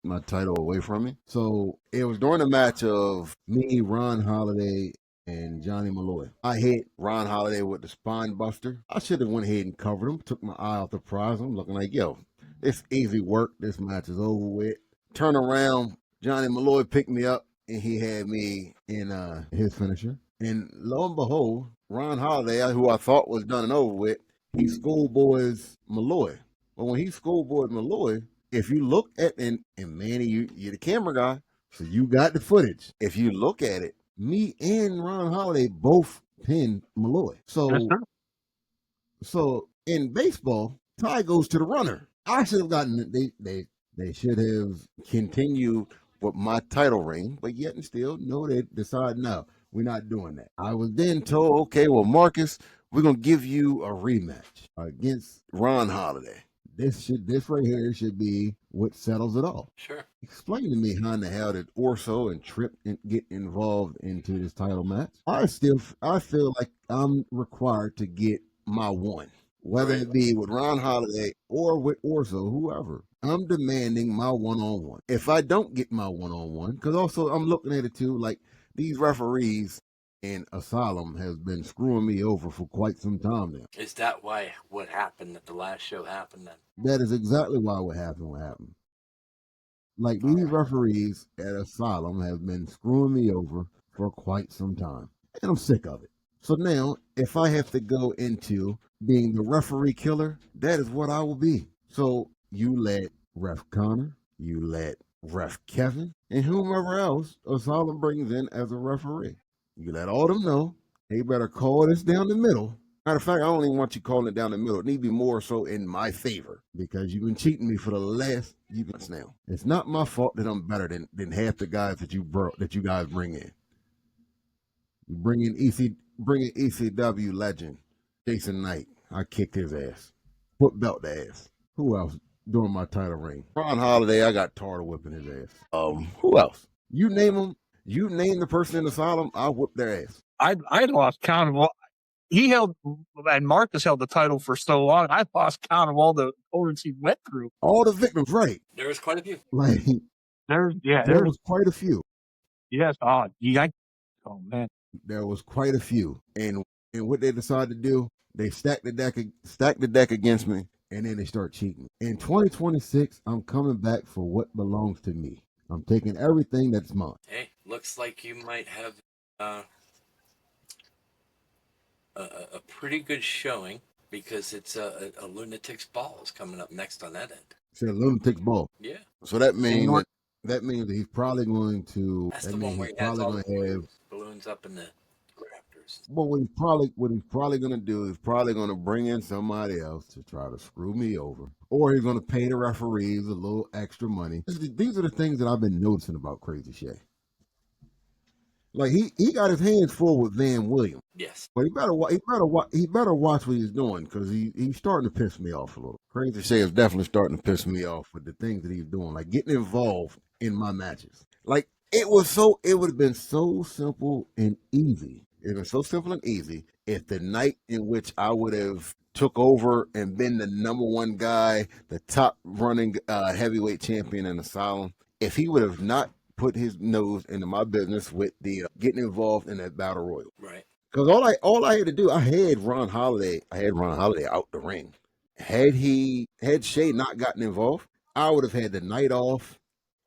my title away from me, so it was during the match of me, Ron Holiday, and Johnny Malloy. I hit Ron Holiday with the spine buster. I should have went ahead and covered him, took my eye off the prize. I'm looking like, yo, it's easy work. This match is over with. Turn around, Johnny Malloy picked me up, and he had me in his finisher. And lo and behold, Ron Holiday, who I thought was done and over with, he schoolboys Malloy. But when he schoolboyed Malloy, if you look at, and Manny, you're the camera guy, so you got the footage. If you look at it, me and Ron Holiday both pinned Malloy. Yes, sir. So in baseball, tie goes to the runner. I should have gotten it. They should have continued with my title reign, but yet and still, no, they decide no, we're not doing that. I was then told, okay, well, Marcus, we're gonna give you a rematch against Ron Holiday. This right here should be what settles it all. Sure. Explain to me how in the hell did Orso and Tripp get involved into this title match? I feel like I'm required to get my one, whether it be with Ron Holiday or with Orso, whoever. I'm demanding my one-on-one. If I don't get my one-on-one, because also I'm looking at it too, like these referees in Asylum has been screwing me over for quite some time now. Is that why what happened at the last show happened then? That is exactly why what happened. Like these referees at Asylum have been screwing me over for quite some time, and I'm sick of it. So now, if I have to go into being the referee killer, that is what I will be. So you let Ref Connor, you let Ref Kevin, and whomever else Asylum brings in as a referee. You let all them know they better call this down the middle. Matter of fact, I don't even want you calling it down the middle. It need to be more so in my favor, because you've been cheating me for the last months now. It's not my fault that I'm better than half the guys that you guys bring in. You bring in ECW legend Jason Knight. I kicked his ass. Put belt the ass. Who else during my title reign? Ron Holiday, I got tartar whipping his ass. Who else? You name them. You name the person in the Asylum, I whoop their ass. I lost count of all. He held, and Marcus held the title for so long, I lost count of all the opponents he went through. All the victims, right? There was quite a few. Like there was quite a few. Yes. Oh man. There was quite a few, and what they decided to do, they stacked the deck against me, and then they start cheating. In 2026, I'm coming back for what belongs to me. I'm taking everything that's mine. Hey, looks like you might have a pretty good showing, because it's a lunatic's ball is coming up next on that end. It's a lunatic's ball. Yeah. So that means that he's probably going to. That's the one where he has all the balloons up in the rafters. Well, what he's probably going to do is probably going to bring in somebody else to try to screw me over, or he's going to pay the referees a little extra money. These are the things that I've been noticing about Crazy Shay. Like he got his hands full with Van Williams. Yes. But he better watch what he's doing, because he's starting to piss me off a little. Crazy Shay is definitely starting to piss me off with the things that he's doing, like getting involved in my matches. Like it would have been so simple and easy. It was so simple and easy if the night in which I would have took over and been the number one guy, the top running heavyweight champion in Asylum, if he would have not put his nose into my business with the getting involved in that battle royal. Right. Because all I had to do, I had Ron Holiday out the ring. Had Shay not gotten involved, I would have had the night off.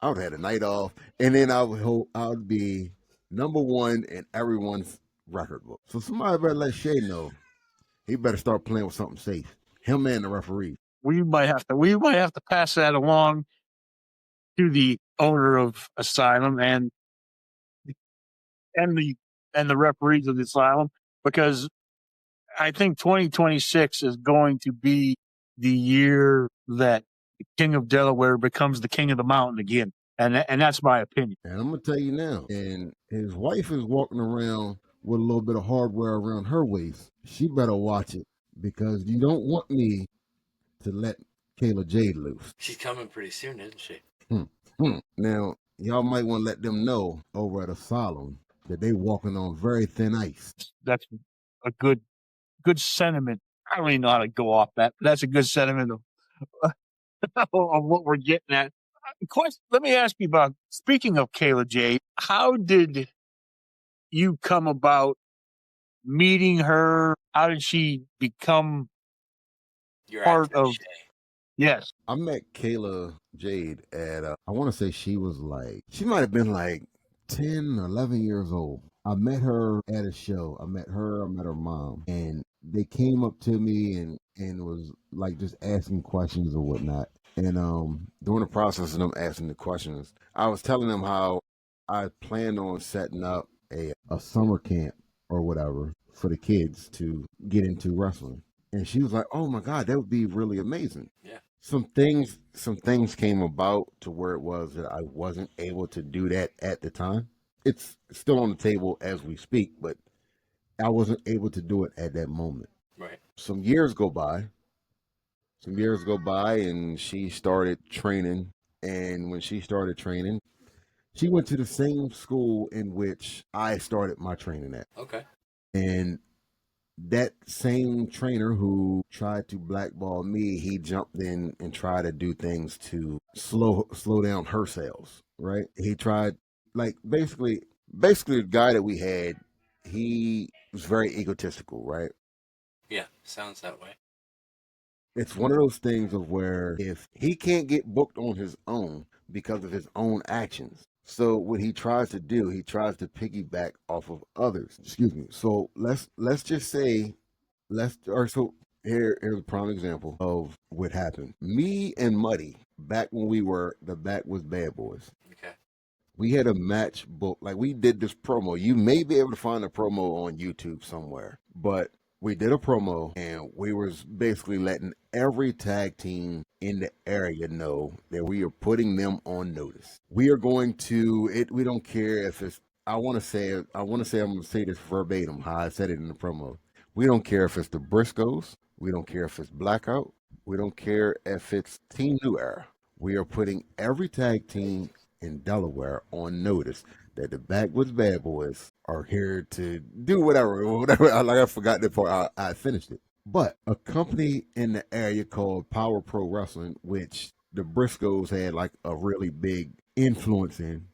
I would have had a night off, and then I would be number one in everyone's record book. So somebody better let Shay know he better start playing with something safe. Him and the referee. We might have to pass that along to the owner of Asylum and the referees of the Asylum, because I think 2026 is going to be the year that the King of Delaware becomes the King of the Mountain again. And that's my opinion. And I'm gonna tell you now, and his wife is walking around with a little bit of hardware around her waist. She better watch it, because you don't want me to let Kayla Jade loose. She's coming pretty soon, isn't she? Now, y'all might want to let them know over at Asylum that they walking on very thin ice. That's a good sentiment. I don't even know how to go off that, but that's a good sentiment of what we're getting at. Question, let me ask you about, speaking of Kayla Jade, how did you come about meeting her? How did she become Your part actress, of? Shay. Yes. I met Kayla Jade at, I want to say she might have been like 10 or 11 years old. I met her at a show. I met her mom, and they came up to me and was like just asking questions or whatnot. And during the process of them asking the questions, I was telling them how I planned on setting up a summer camp or whatever for the kids to get into wrestling. And she was like, "Oh my God, that would be really amazing." Yeah. Some things came about to where it was that I wasn't able to do that at the time. It's still on the table as we speak, but I wasn't able to do it at that moment. Right. Some years go by, and she started training. And when she started training, she went to the same school in which I started my training at. Okay. And that same trainer who tried to blackball me, he jumped in and tried to do things to slow down her sales, right? He tried, like, basically the guy that we had, he was very egotistical, right? Yeah, sounds that way. It's one of those things of where if he can't get booked on his own because of his own actions, so what he tries to do, he tries to piggyback off of others. Excuse me. So let's just say, here's a prime example of what happened. Me and Muddy, back when we were the Back Was Bad Boys, Okay. we had a match book. Like, we did this promo. You may be able to find a promo on YouTube somewhere, but we did a promo, and we was basically letting every tag team in the area know that we are putting them on notice. We are going to it. We don't care if it's. I'm going to say this verbatim how I said it in the promo. We don't care if it's the Briscoes. We don't care if it's Blackout. We don't care if it's Team New Era. We are putting every tag team in Delaware on notice that the Backwoods Bad Boys are here to do whatever. Like, I forgot that part. I finished it. But a company in the area called Power Pro Wrestling, which the Briscoes had like a really big influence in,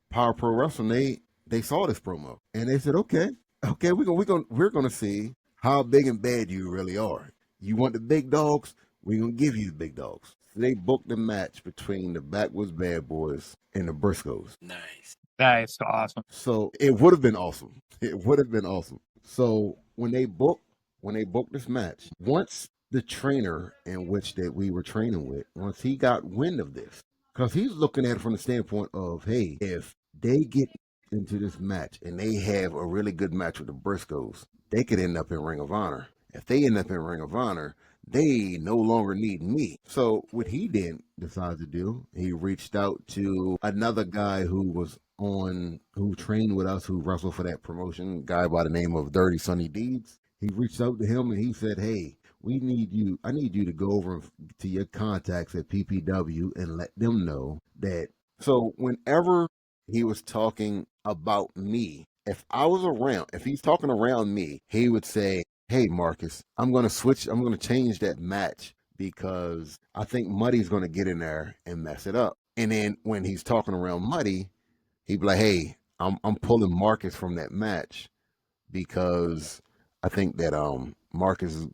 Power Pro Wrestling, they saw this promo and they said, okay, we're gonna see how big and bad you really are. You want the big dogs? We're gonna give you the big dogs. So they booked the match between the Backwoods Bad Boys and the Briscoes. Nice. That's awesome. So it would have been awesome. It would have been awesome. So when they booked this match, once the trainer in which that we were training with, once he got wind of this, because he's looking at it from the standpoint of, hey, if they get into this match and they have a really good match with the Briscoes, they could end up in Ring of Honor. If they end up in Ring of Honor, they no longer need me. So what he then decided to do, he reached out to another guy who trained with us, who wrestled for that promotion, a guy by the name of Dirty Sonny Deeds. He reached out to him and he said, hey, I need you to go over to your contacts at PPW and let them know that. So whenever he was talking about me, if he's talking around me, he would say, hey, Marcus, I'm going to change that match because I think Muddy's going to get in there and mess it up. And then when he's talking around Muddy, he'd be like, hey, I'm pulling Marcus from that match because I think that Marcus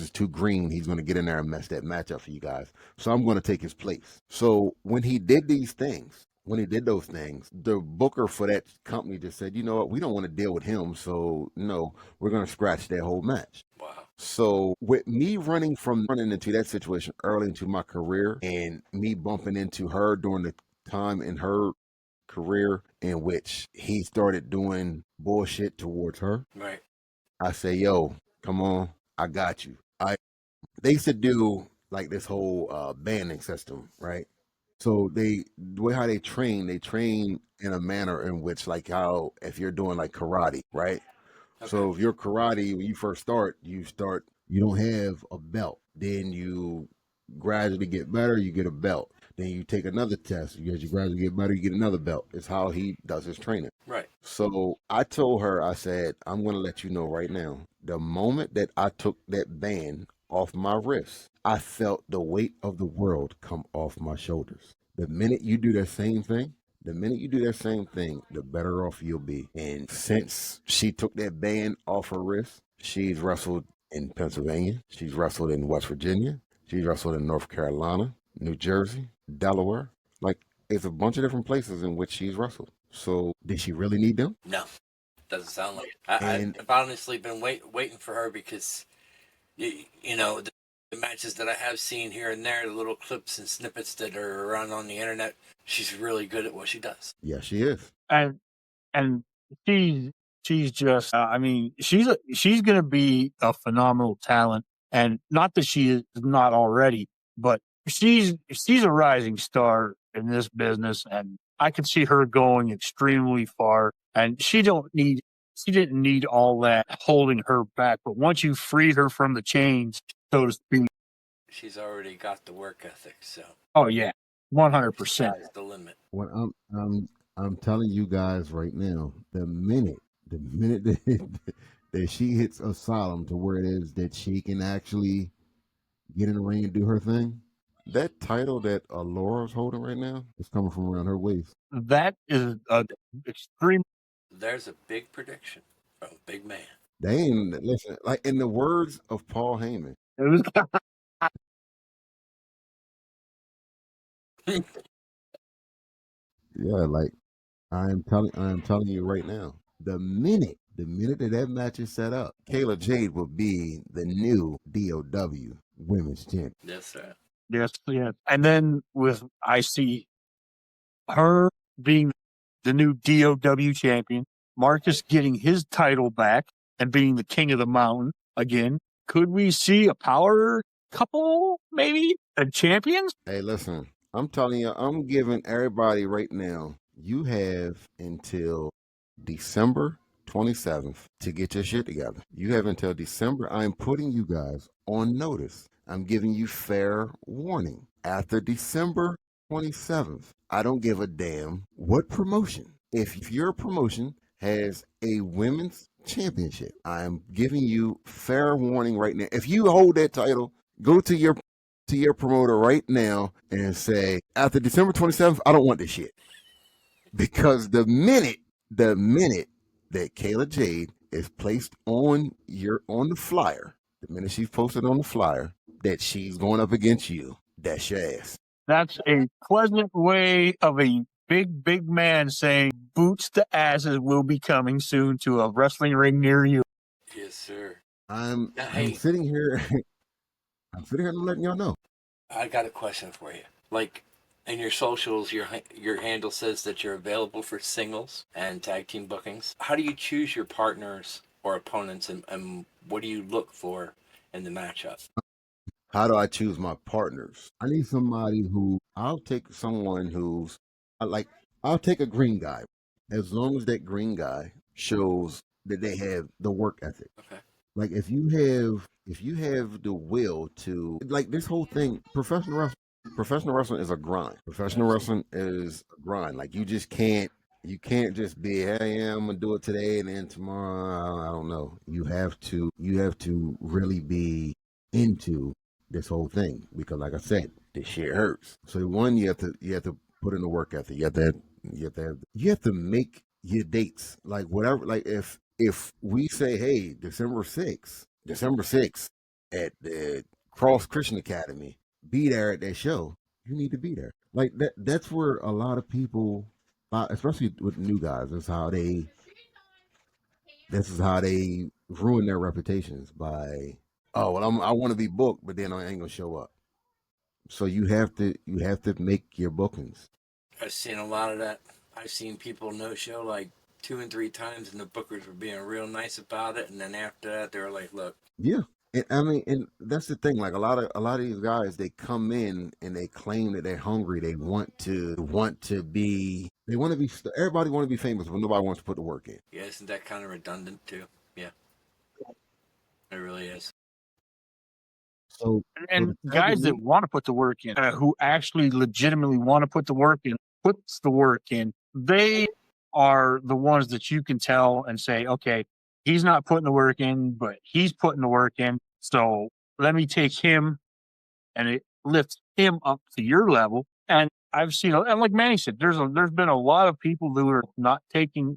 is too green. He's going to get in there and mess that match up for you guys. So I'm going to take his place. So when he did these things, when he did those things, the booker for that company just said, you know what, we don't want to deal with him. So no, we're going to scratch that whole match. Wow. So with me running into that situation early into my career and me bumping into her during the time in her career in which he started doing bullshit towards her, Right. I say, yo, come on, I got you. They used to do like this whole banding system, right? So the way how they train in a manner in which, like, how if you're doing like karate, right? Okay. So if you're karate, when you first start, you don't have a belt. Then you gradually get better, you get a belt. Then you take another test. As you gradually get better, you get another belt. It's how he does his training. Right. So I told her, I said, I'm going to let you know right now, the moment that I took that band off my wrist, I felt the weight of the world come off my shoulders. The minute you do that same thing, the better off you'll be. And since she took that band off her wrist, she's wrestled in Pennsylvania. She's wrestled in West Virginia. She's wrestled in North Carolina, New Jersey, Delaware. Like, it's a bunch of different places in which she's wrestled. So did she really need them? No, doesn't sound like it. I've honestly been waiting for her because, you know, the matches that I have seen here and there, the little clips and snippets that are around on the internet, she's really good at what she does. Yeah, she is. And she's just I mean, she's going to be a phenomenal talent, and not that she is not already, but she's a rising star in this business, and I could see her going extremely far. And she didn't need all that holding her back, but once you freed her from the chains, so to speak, she's already got the work ethic. So oh yeah, 100%. Sky's the limit. What I'm telling you guys right now, the minute that she hits asylum to where it is that she can actually get in the ring and do her thing, that title that Laura's holding right now is coming from around her waist. That is a extreme. There's a big prediction from a big man. They ain't listen. Like, in the words of Paul Heyman, It was yeah, like I'm telling you right now, the minute that match is set up, Kayla Jade will be the new DOW Women's Champion. Yes, sir. yes. And then I see her being the new DOW champion, Marcus getting his title back and being the king of the mountain again. Could we see a power couple, maybe, and champions? Hey, listen, I'm telling you, I'm giving everybody right now, you have until December 27th to get your shit together. You have until December. I'm putting you guys on notice. I'm giving you fair warning. After December 27th, I don't give a damn what promotion. If your promotion has a women's championship, I'm giving you fair warning right now. If you hold that title, go to your promoter right now and say, after December 27th, I don't want this shit. Because the minute that Kayla Jade is placed on the flyer, the minute she's posted on the flyer that she's going up against you, that's your ass. That's a pleasant way of a big man saying boots to asses will be coming soon to a wrestling ring near you. Yes, sir. I'm sitting here. I'm sitting here and letting y'all know. I got a question for you. Like, in your socials, your handle says that you're available for singles and tag team bookings. How do you choose your partners or opponents, and what do you look for in the matchup? How do I choose my partners? I need somebody I'll take a green guy, as long as that green guy shows that they have the work ethic. Okay. Like, if you have the will to, like, this whole thing, professional wrestling is a grind. Like, you can't just be, hey, I'm gonna do it today and then tomorrow, I don't know. You have to really be into this whole thing, because, like I said, this shit hurts. So one, you have to put in the work ethic. You have to make your dates, like, whatever. Like, if if we say, hey, December 6th at the Cross Christian Academy, be there at that show, you need to be there. Like that's where a lot of people, especially with new guys, this is how they ruin their reputations by, oh well, I want to be booked, but then I ain't gonna show up. So you have to make your bookings. I've seen a lot of that. I've seen people no show like 2 and 3 times, and the bookers were being real nice about it, and then after that, they were like, "Look." Yeah, and I mean, and that's the thing. Like a lot of these guys, they come in and they claim that they're hungry. They want to be. They want to be. Everybody want to be famous, but nobody wants to put the work in. Yeah, isn't that kind of redundant too? Yeah, it really is. So And guys that want to put the work in, who actually legitimately want to put the work in, puts the work in, they are the ones that you can tell and say, okay, he's not putting the work in, but he's putting the work in. So let me take him and it lifts him up to your level. And I've seen, and like Manny said, there's been a lot of people who are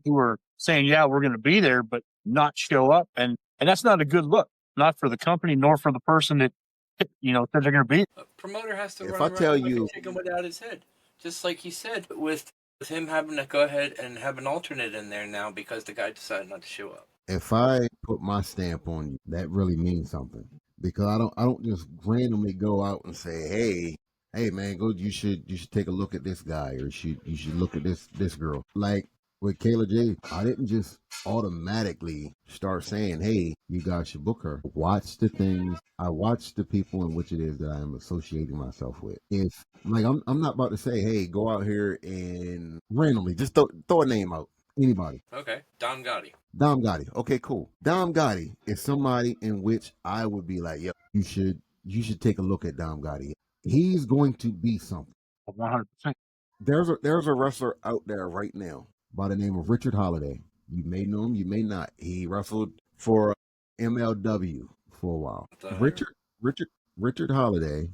who are saying, yeah, we're going to be there, but not show up. And that's not a good look, not for the company, nor for the person that, said they're going to be. A promoter has to If run I around tell like you- a chicken without his head. Just like he said, with him having to go ahead and have an alternate in there now because the guy decided not to show up. If I put my stamp on you, that really means something, because I don't just randomly go out and say, hey man, you should take a look at this guy, or you should look at this girl. Like with Kayla Jade, I didn't just automatically start saying, hey, you guys should book her. Watch the things. I watch the people in which it is that I am associating myself with. If like I'm not about to say, hey, go out here and randomly just throw a name out. Anybody. Okay, Dom Gotti. Dom Gotti. Okay, cool. Dom Gotti is somebody in which I would be like, yep, you should take a look at Dom Gotti. He's going to be something. 100%. There's a wrestler out there right now by the name of Richard Holiday. You may know him, you may not. He wrestled for MLW for a while. Richard Holiday.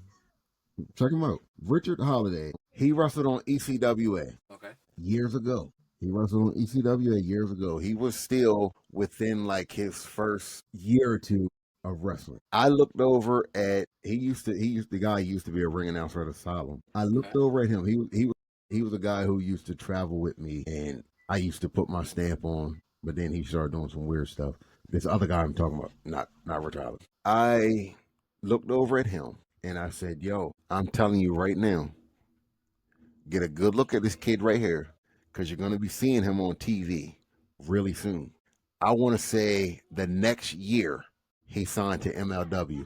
Check him out. Richard Holiday. He wrestled on ECWA. Okay. Years ago. He wrestled on ECWA years ago. He was still within like his first year or two of wrestling. I looked over at the guy used to be a ring announcer at Asylum. I looked over at him. He was a guy who used to travel with me, and I used to put my stamp on, but then he started doing some weird stuff. This other guy I'm talking about, not Richard Holiday. I looked over at him and I said, yo, I'm telling you right now, get a good look at this kid right here, because you're going to be seeing him on TV really soon. I want to say the next year he signed to MLW.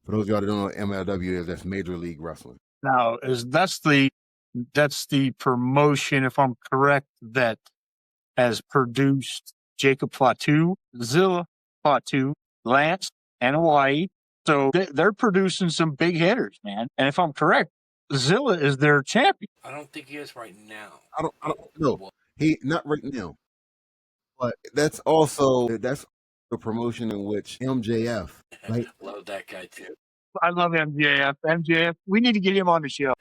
For those of y'all that don't know what MLW is, that's Major League Wrestling. Now, that's the promotion, if I'm correct, that has produced Jacob Fatu, Zilla Fatu, Lance, and Hawaii. So they're producing some big hitters, man. And if I'm correct, Zilla is their champion. I don't think he is right now. I don't know. He not right now. But that's the promotion in which MJF, right? Love that guy too. I love MJF. MJF, we need to get him on the show.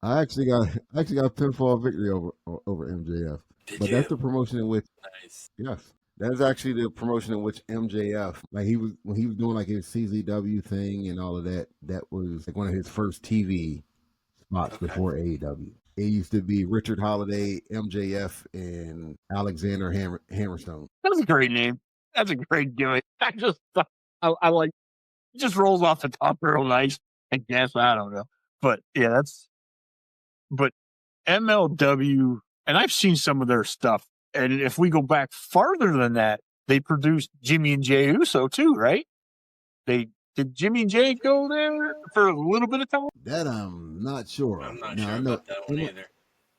I actually got a pinfall victory over MJF. Did you? That's the promotion in which Nice. yes. That's actually the promotion in which MJF, like when he was doing like his CZW thing and all of that, that was like one of his first TV spots before AEW. It used to be Richard Holiday, MJF, and Alexander Hammerstone. That's a great name. That's a great gimmick. I like it, just rolls off the top real nice. I guess, I don't know. But yeah, but MLW, and I've seen some of their stuff. And if we go back farther than that, they produced Jimmy and Jay Uso too, right? Did Jimmy and Jay go there for a little bit of time? That I'm not sure. I'm not Now, sure I know about that one either.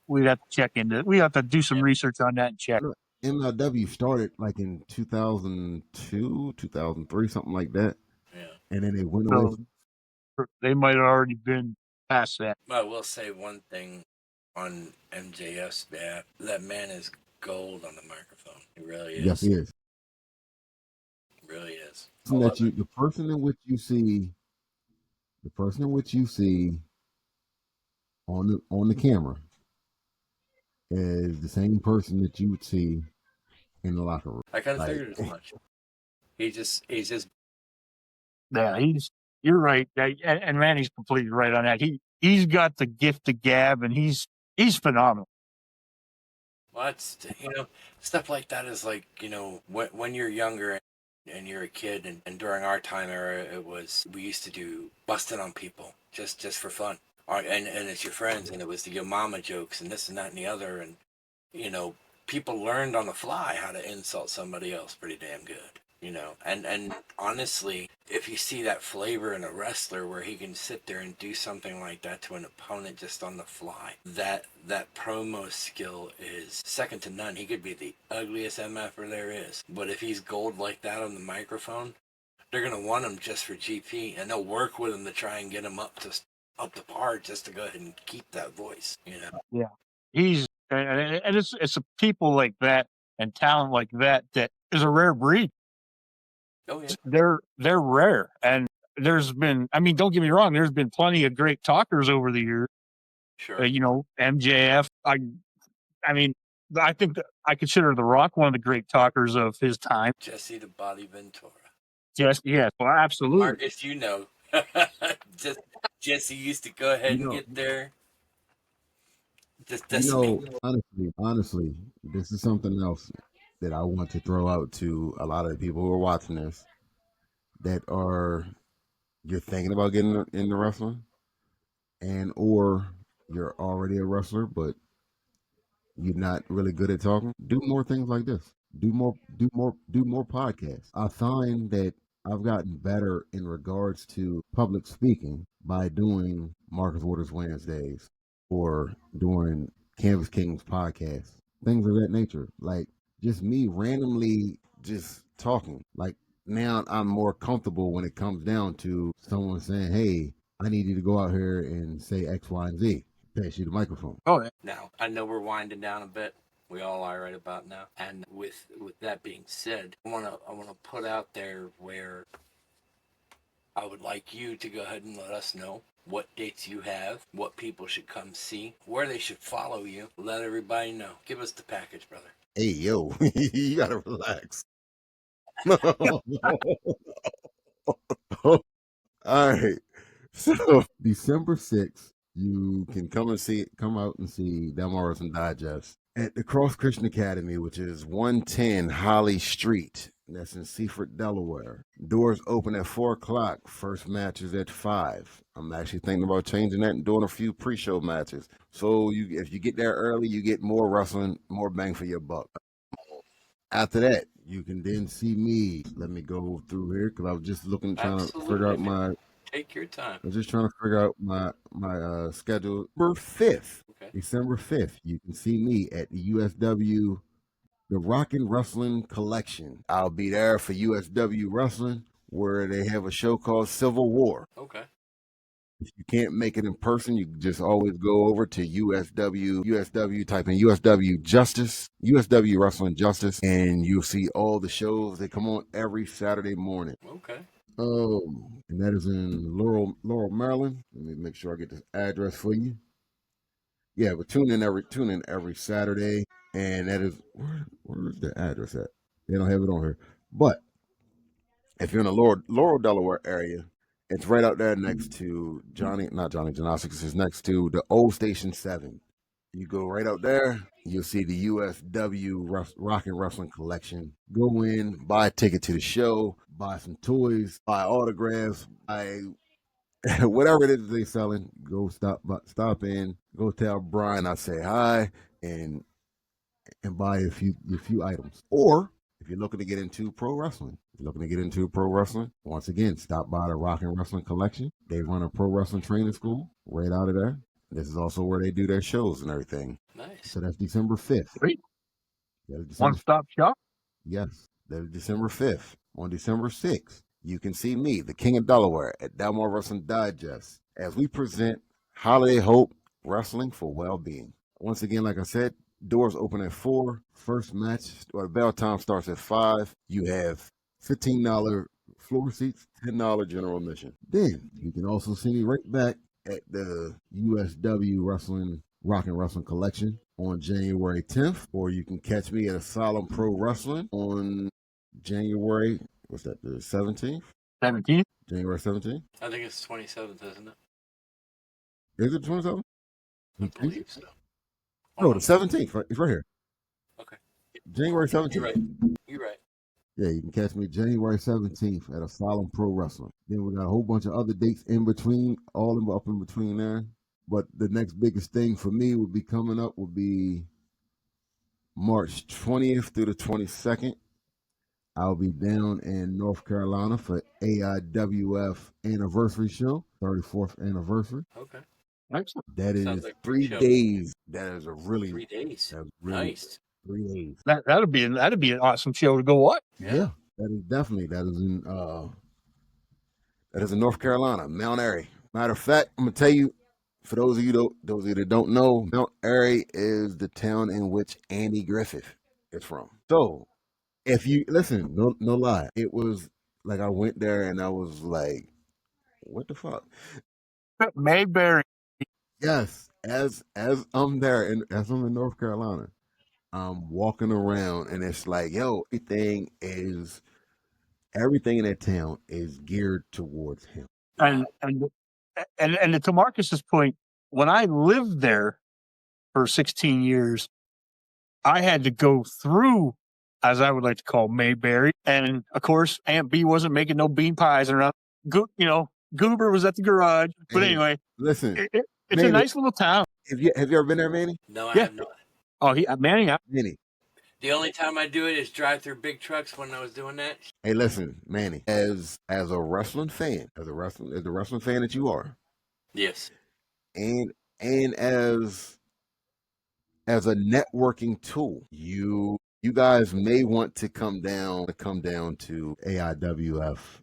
We'd have to check into it. We have to do some research on that and check. MLW started like in 2002, 2003, something like that. Yeah. And then they went away. So they might have already been past that. I will say one thing on MJF's behalf. That man is gold on the microphone. He really is. Yes, he is. Really is. The person in which you see on the camera is the same person that you would see in the locker room. I kind of Like, figured as much. He's just Yeah, you're right. And Manny's completely right on that. He's got the gift of gab, and he's phenomenal. well, it's stuff like that is like when you're younger and you're a kid and during our time era we used to do busting on people just for fun, and it's your friends, and it was your mama jokes and this and that and the other, and people learned on the fly how to insult somebody else pretty damn good. And honestly, if you see that flavor in a wrestler where he can sit there and do something like that to an opponent just on the fly, that promo skill is second to none. He could be the ugliest MFer there is, but if he's gold like that on the microphone, they're gonna want him just for GP, and they'll work with him to try and get him up to par just to go ahead and keep that voice. Yeah, he's and it's people like that and talent like that is a rare breed. Oh yeah, They're rare, and there's been, I mean, don't get me wrong, there's been plenty of great talkers over the years. sure. MJF. I mean, I think that I consider The Rock one of the great talkers of his time. Jesse the Body Ventura. Yes, well, absolutely. Marcus, just Jesse used to go ahead and get there. honestly, this is something else that I want to throw out to a lot of the people who are watching this you're thinking about getting into wrestling, or you're already a wrestler, but you're not really good at talking. Do more things like this. Do more podcasts. I find that I've gotten better in regards to public speaking by doing Marcus Waters Wednesdays or doing Canvas Kings podcast, things of that nature. Like just me randomly just talking. Like now I'm more comfortable when it comes down to someone saying, "Hey, I need you to go out here and say X, Y, and Z." Pass you the microphone. Oh, yeah. Now, I know we're winding down a bit. We all are right about now. And with that being said, I want to put out there where I would like you to go ahead and let us know what dates you have, what people should come see, where they should follow you. Let everybody know. Give us the package, brother. Hey, yo, you gotta relax. All right. So December 6th, you can come out and see DELAWARE'S and Digest at the Cross Christian Academy, which is 110 Holly Street. That's in Seaford, Delaware. Doors open at 4 o'clock. First match is at 5. I'm actually thinking about changing that and doing a few pre-show matches. So if you get there early, you get more wrestling, more bang for your buck. After that, you can then see me. Let me go through here because I was just trying to figure out my. Take your time. I was just trying to figure out my schedule. December 5th. Okay. December 5th, you can see me at the USW, the Rockin' Wrestling Collection. I'll be there for USW Wrestling, where they have a show called Civil War. Okay. If you can't make it in person, you can just always go over to USW, type in USW Justice, USW Wrestling Justice, and you'll see all the shows. They come on every Saturday morning. Okay. And that is in Laurel, Maryland. Let me make sure I get this address for you. Yeah, but tune in every Saturday, and that is where's the address at? They don't have it on here. But if you're in the Laurel, Delaware area, it's right out there next to Johnny Gymnastics. It's next to the old Station 7. You go right out there, you'll see the USW Rockin' Wrestling Collection. Go in, buy a ticket to the show, buy some toys, buy autographs, buy whatever it is they're selling. Go stop in, go tell Brian I say hi, and buy a few items. Or if you're looking to get into pro wrestling, once again, stop by the Rockin' Wrestling Collection. They run a pro wrestling training school right out of there. This is also where they do their shows and everything. Nice. So that's December 5th. Great. One-stop shop? Yes, that is December 5th. On December 6th, you can see me, the King of Delaware, at Delaware Wrestling Digest, as we present Holiday Hope Wrestling for Well-Being. Once again, like I said, doors open at 4. First match, or bell time starts at 5. You have $15 floor seats, $10 general admission. Then you can also see me right back at the USW Wrestling Rock and Wrestling Collection on January 10th, or you can catch me at Asylum Pro Wrestling on January, what's that, the 17th? 17th? January 17th? I think it's 27th, isn't it? Is it 27th? I believe so. No, the 17th. Right, it's right here. Okay. January 17th. You're right. You're right. Yeah, you can catch me January 17th at Asylum Pro Wrestling. Then we got a whole bunch of other dates in between, up in between there. But the next biggest thing for me would be coming up would be March 20th through the 22nd. I'll be down in North Carolina for AIWF anniversary show, 34th anniversary. Okay. Excellent. That is Sounds like 3 show. days. That is a really 3 days. that's really Nice. 3 days. That'd be an awesome show to go watch. Yeah, that is definitely that is in North Carolina, Mount Airy. Matter of fact, I'm gonna tell you, for those of you that don't know, Mount Airy is the town in which Andy Griffith is from. So, if you listen, no lie, it was like I went there and I was like, what the fuck? Mayberry. Yes, as I'm there and as I'm in North Carolina, I'm walking around and it's like, yo, everything in that town is geared towards him. And to Marcus's point, when I lived there for 16 years, I had to go through, as I would like to call, Mayberry. And of course, Aunt B wasn't making no bean pies around. Goober was at the garage. But Hey, anyway, listen, it's Manny, a nice little town. have you ever been there, Manny? No, I Yeah. have not. Oh, Manny, Manny. The only time I do it is drive through big trucks when I was doing that. Hey, listen, Manny. As a wrestling fan, as the wrestling fan that you are, Yes. and as a networking tool, you guys may want to come down to AIWF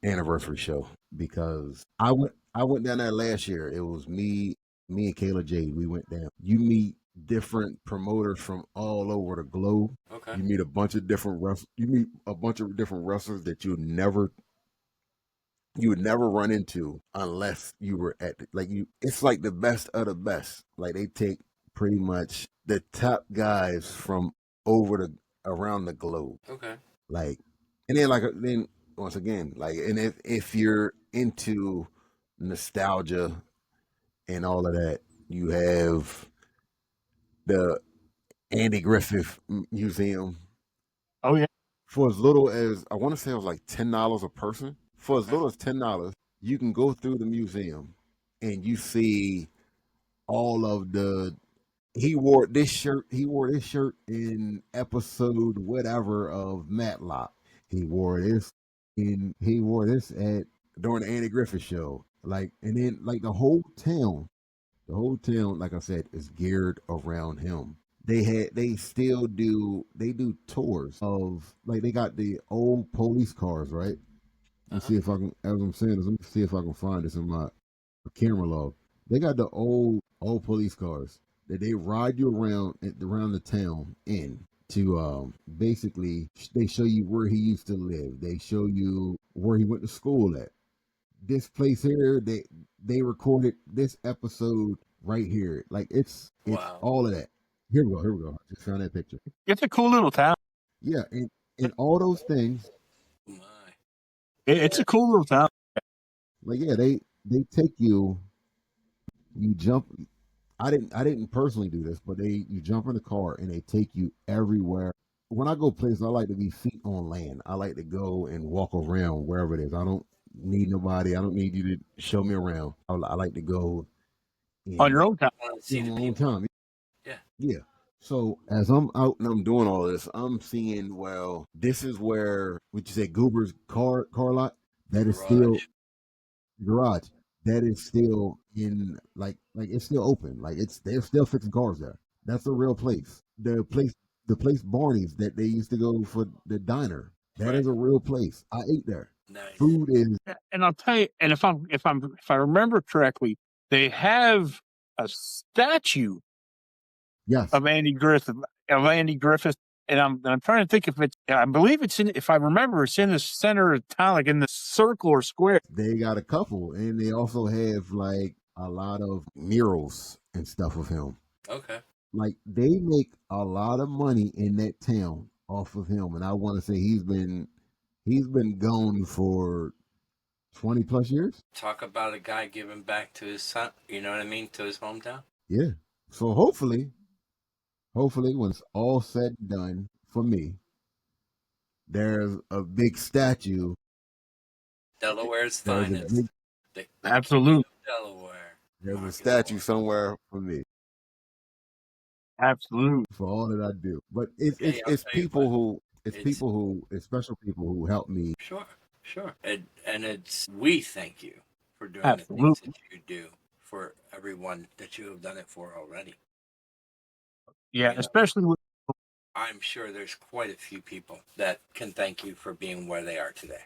anniversary show, because I went down there last year. It was me and Kayla Jade. We went down. You meet different promoters from all over the globe. Okay. You meet a bunch of different wrestlers that you would never run into unless you were at it's like the best of the best. Like, they take pretty much the top guys from around the globe. Okay. Like, and then once again, like, and if you're into nostalgia and all of that, you have the Andy Griffith Museum. Oh, yeah. For as little as, I want to say it was like $10 a person. For as little as $10, you can go through the museum and you see all of he wore this shirt in episode whatever of Matlock. He wore this at during the Andy Griffith show. Like, and then like the whole town, like I said, is geared around him. They do tours of, like, they got the old police cars, right? Let's see if I can, as I'm saying this, let me see if I can find this in my camera log. They got the old police cars that they ride you around the town in to basically, they show you where he used to live. They show you where he went to school at. This place here, they recorded this episode right here. Like, it's Wow. all of that. Here we go. I just found that picture. It's a cool little town. Yeah, and all those things. My. It's a cool little town. Like, yeah, they take you jump. I didn't personally do this, but you jump in the car and they take you everywhere. When I go places, I like to be feet on land. I like to go and walk around wherever it is. I don't need nobody. I don't need you to show me around. I like to go On your own time. I want to see in the my own people. time. Yeah. Yeah. So as I'm out and I'm doing all this, I'm seeing, well, this is where, would you say, Goober's car lot? That is still garage. That is still in, like it's still open. Like, they're still fixing cars there. That's a real place. The place Barney's that they used to go for the diner. That is a real place. I ate there. Nice. Food is, And I'll tell you, and if I remember correctly, they have a statue yes. of Andy Griffith, and I'm trying to think I believe it's in, if I remember, it's in the center of town, like in the circle or square. They got a couple, and they also have, like, a lot of murals and stuff of him. Okay. Like they make a lot of money in that town off of him, and I want to say he's been gone for 20 plus years. Talk about a guy giving back to his son. You know what I mean? To his hometown. Yeah. So hopefully when it's all said and done for me, there's a big statue. Delaware's There's a finest. big, The Absolutely. King of Delaware. there's a Mark statue Delaware. somewhere for me Absolutely. for all that I do. But it's Hey, I'll it's tell you people what, who it's- it's special people who help me. Sure. And it's we thank you for doing Absolutely. the things that you do for everyone that you have done it for already. Yeah, You know, especially with I'm sure there's quite a few people that can thank you for being where they are today.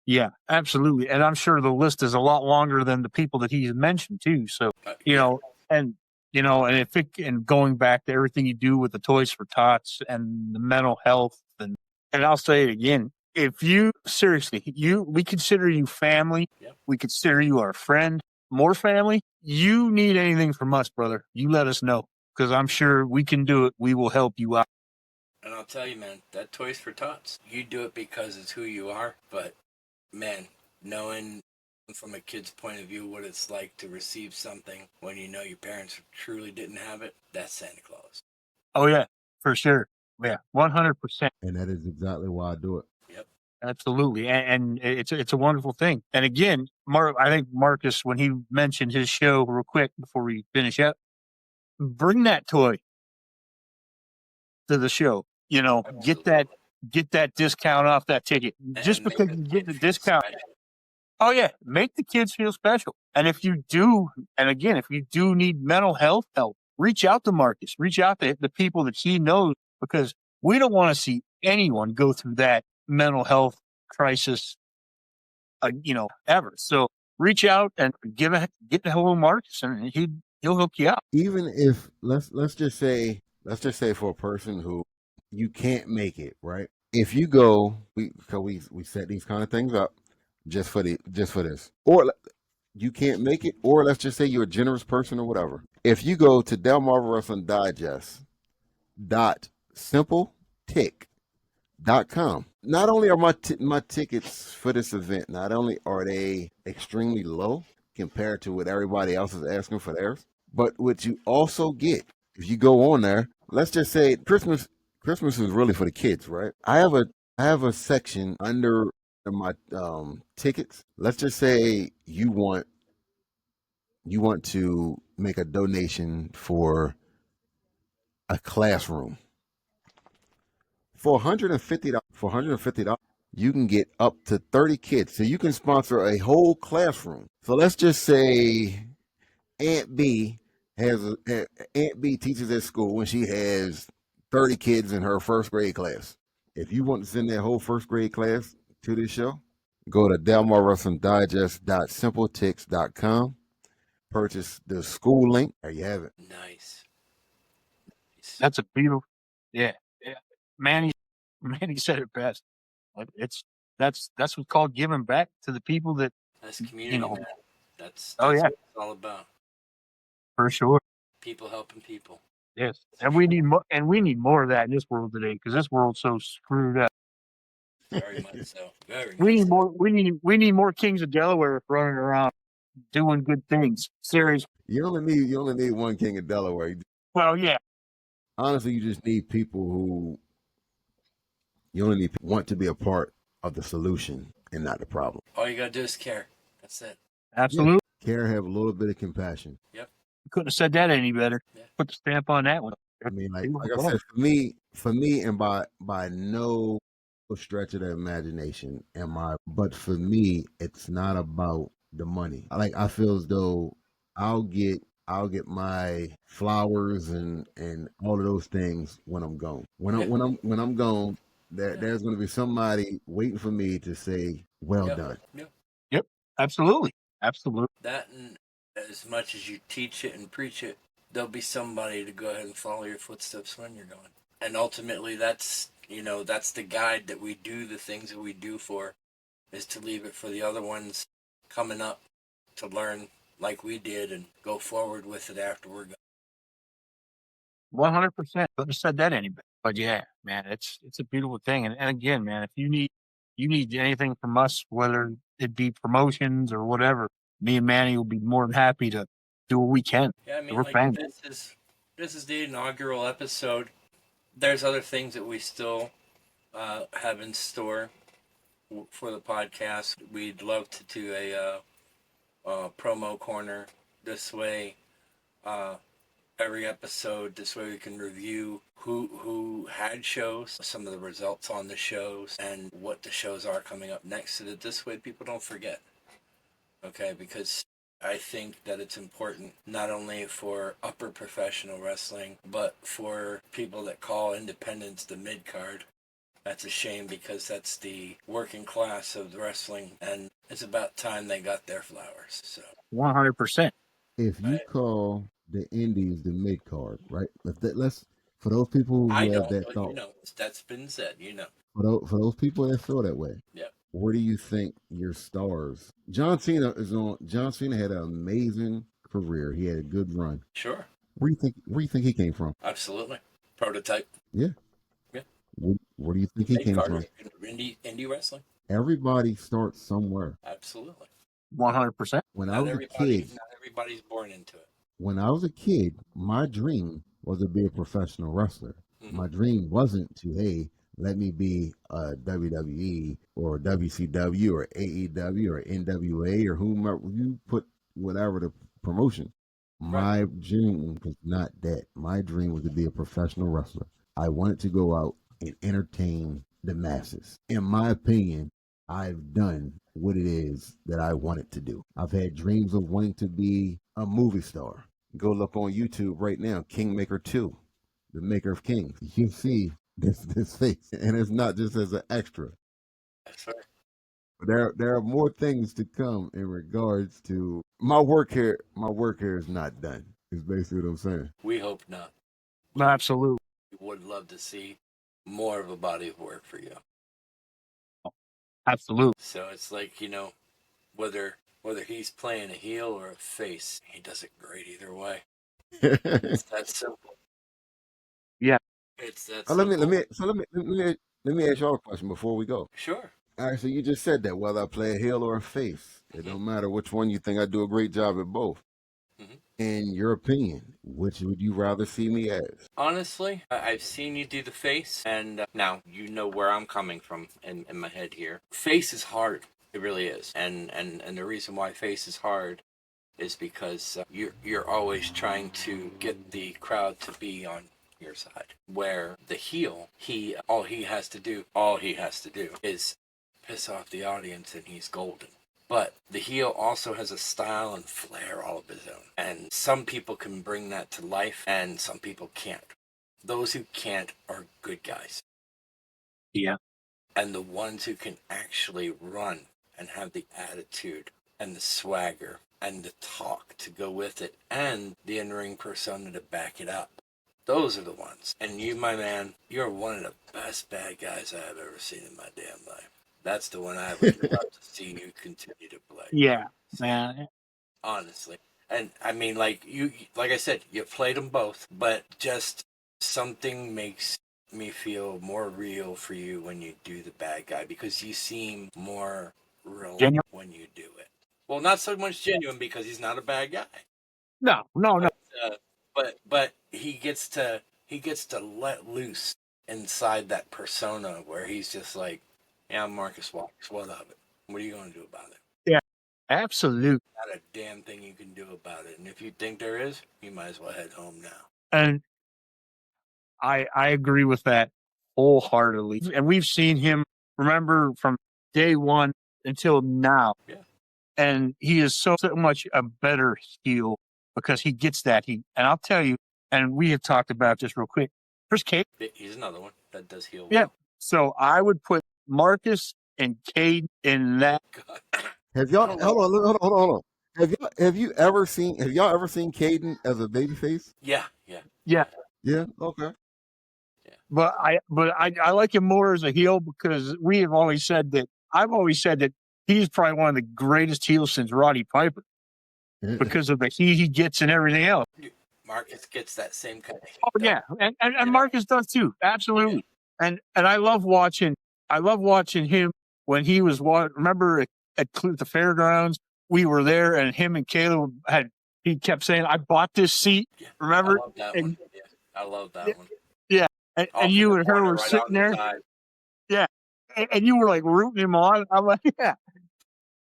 yeah, absolutely. And I'm sure the list is a lot longer than the people that he's mentioned too. So, you Yeah. know, and and if it and going back to everything you do with the Toys for Tots and the mental health and I'll say it again, if you seriously, we consider you family, Yep. we consider you our friend, more family. You need anything from us, brother, you let us know because I'm sure we can do it. We will help you out. And I'll tell you, man, that Toys for Tots, you do it because it's who you are. But, man, knowing from a kid's point of view what it's like to receive something when you know your parents truly didn't have it, that's Santa Claus. Oh yeah, for sure. Yeah, 100%. And that is exactly why I do it. Yep. Absolutely, and it's a wonderful thing. And again, I think Marcus, when he mentioned his show, real quick before we finish up, bring that toy to the show. Get that discount off that ticket. Just And make because the you get kid the feel discount. special. Oh yeah, make the kids feel special. And if you do need mental health help, reach out to Marcus. Reach out to the people that he knows because we don't want to see anyone go through that mental health crisis, ever. So reach out and get the hello Marcus, and he'll hook you out. Even if let's just say for a person who you can't make it, right? If you go, we set these kind of things up just for this, or you can't make it, or let's just say you're a generous person or whatever. If you go to Delmar Wrestling Digest .simpletic.com, not only are my tickets for this event, not only are they extremely low compared to what everybody else is asking for theirs, but what you also get if you go on there, let's just say Christmas is really for the kids, right? I have a section under my tickets. Let's just say you want to make a donation for a classroom. For $150, you can get up to 30 kids. So you can sponsor a whole classroom. So let's just say Aunt B teaches at school and she has 30 kids in her first grade class. If you want to send that whole first grade class to this show, go to DelmarWrestlingDigest.simpletix.com. Purchase the school link. There you have it. Nice. That's a beautiful, yeah. Manny said it best. That's what's called giving back to the people that That's community, man. That's oh yeah, what it's all about. for sure. People helping people. Yes, and we need more, of that in this world today because this world's so screwed up. Very much so. We need more. We need more Kings of Delaware running around doing good things. Seriously. You only need one King of Delaware. Well, yeah. Honestly, you just need people who want to be a part of the solution and not the problem. All you gotta do is care. That's it. Absolutely. Yeah. Care, have a little bit of compassion. Yep. Couldn't have said that any better. Yeah. Put the stamp on that one. I mean, like I said, for me, and by no stretch of the imagination but for me, it's not about the money. I feel as though I'll get my flowers and all of those things when I'm gone. When I'm gone, there's going to be somebody waiting for me to say, "Well done." Yep. Absolutely. That, and as much as you teach it and preach it, there'll be somebody to go ahead and follow your footsteps when you're gone. And ultimately, that's the guide that we do the things that we do for, is to leave it for the other ones coming up to learn like we did and go forward with it after we're gone. 100%. Couldn't have said that any better. But yeah, man, it's a beautiful thing. And again, man, if you need anything from us, whether it be promotions or whatever, me and Manny will be more than happy to do what we can. Yeah, I mean, We're like fans. this is the inaugural episode. There's other things that we still have in store for the podcast. We'd love to do a promo corner this way. Every episode, this way we can review who had shows, some of the results on the shows, and what the shows are coming up next, so that this way people don't forget. Okay, because I think that it's important not only for upper professional wrestling, but for people that call independents the mid-card. That's a shame, because that's the working class of wrestling, and it's about time they got their flowers. So 100%. If you call the indies the mid card, right? Let's for those people who I have don't, that but thought, that's been said, for those people that feel that way, Yeah. where do you think your stars? John Cena is on. John Cena had an amazing career. He had a good run. Sure. Where do you think he came from? Absolutely. Prototype. Yeah. Yeah. Where do you think he came from? Indie wrestling. Everybody starts somewhere. Absolutely. 100%. When I was a kid, Not everybody's born into it. when I was a kid, my dream was to be a professional wrestler. Mm-hmm. My dream wasn't to, hey, let me be a WWE or WCW or AEW or NWA or whomever you put, whatever the promotion. My dream was not that. My dream was to be a professional wrestler. I wanted to go out and entertain the masses. In my opinion, I've done what it is that I wanted to do. I've had dreams of wanting to be a movie star. Go look on YouTube right now, Kingmaker 2, the maker of Kings. You see this face, and it's not just as an extra. That's right. There are more things to come in regards to my work here. My work here is not done. Is basically what I'm saying. We hope not. Absolutely. We would love to see more of a body of work for you. Absolutely. So it's like, whether he's playing a heel or a face, he does it great either way. It's that simple. Yeah. It's that Let simple. me ask y'all a question before we go. Sure. All right, so you just said that whether I play a heel or a face, it don't matter which one. You think I do a great job at both. Mhm. In your opinion, which would you rather see me as? Honestly, I've seen you do the face, and now you know where I'm coming from in my head here. Face is hard. It really is. And the reason why face is hard is because you're always trying to get the crowd to be on your side. Where the heel, all he has to do is piss off the audience, and he's golden. But the heel also has a style and flair all of his own. And some people can bring that to life, and some people can't. Those who can't are good guys. Yeah. And the ones who can actually run and have the attitude and the swagger and the talk to go with it and the in-ring persona to back it up. Those are the ones. And you, my man, you're one of the best bad guys I have ever seen in my damn life. That's the one I would love to see you continue to play. Yeah, man. Honestly. And I mean, like I said, you played them both, but just something makes me feel more real for you when you do the bad guy, because you seem more real Genuine? when you do it. Well, not so much genuine, because he's not a bad guy. No. But he gets to let loose inside that persona where he's just like, yeah, I'm Marcus Walks. What of it? What are you going to do about it? Yeah, absolutely. Not a damn thing you can do about it. And if you think there is, you might as well head home now. And I agree with that wholeheartedly. And we've seen him, remember, from day one until now. Yeah. And he is so much a better heel because he gets that. And I'll tell you, and we have talked about this real quick. There's Kaiden. He's another one that does heel. Yeah. Well. So I would put Marcus and Kaiden in that. God. Have y'all hold on. Have y'all ever seen Kaiden as a babyface? Yeah. Yeah. Yeah, okay. Yeah. But I like him more as a heel because I've always said that he's probably one of the greatest heels since Roddy Piper. because of the heat he gets and everything else. Marcus gets that same kind of heat. Oh though. yeah, and You know? Marcus does too. Absolutely. And I love watching him when he was remember at the fairgrounds, we were there and him and Kayla he kept saying, I bought this seat. Yeah, Remember? I love that And, one. Yeah, I love that one. yeah. And Off in you the and her corner, were right sitting on the there. side. Yeah. And you were like rooting him on. I'm like, yeah.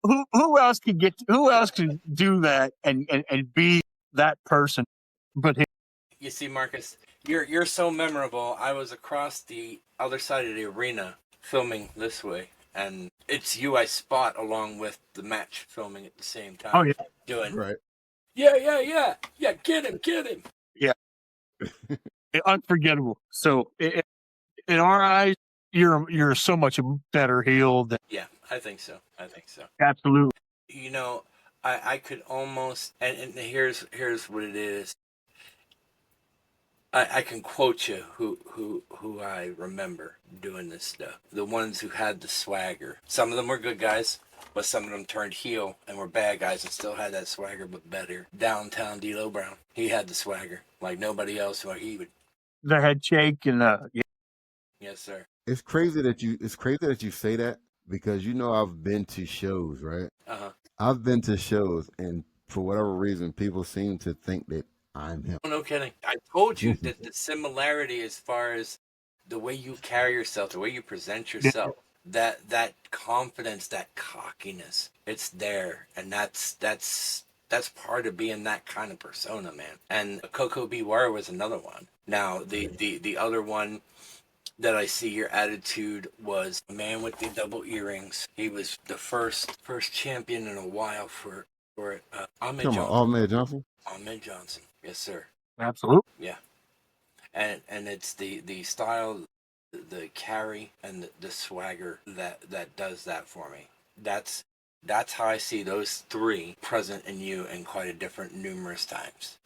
Who else can do that and be that person but him? You see, Marcus, you're so memorable. I was across the other side of the arena filming this way, and it's you I spot along with the match filming at the same time. Oh yeah. Doing Right. yeah, get him. Yeah. Unforgettable. So in our eyes, you're so much better healed. Yeah, I think so. Absolutely. You know, I could almost, and here's what it is. I can quote you who I remember doing this stuff. The ones who had the swagger. Some of them were good guys, but some of them turned heel and were bad guys and still had that swagger, but better. Downtown D'Lo Brown, he had the swagger like nobody else. Where he would. The head shake and yeah. Yes, sir. It's crazy that you say that, because I've been to shows, right? I've been to shows, and for whatever reason, people seem to think that I'm him. No kidding. I told you that the similarity as far as the way you carry yourself, the way you present yourself, that confidence, that cockiness, it's there, and that's part of being that kind of persona, man. And Coco Beware was another one. Now the other one that I see your attitude was a man with the double earrings. He was the first champion in a while for Ahmed Come Johnson. on, Ahmed Johnson. Ahmed Johnson, yes sir. Absolutely. Yeah, and it's the style, the carry, and the swagger that does that for me. That's how I see those three present in you, and quite a different numerous times.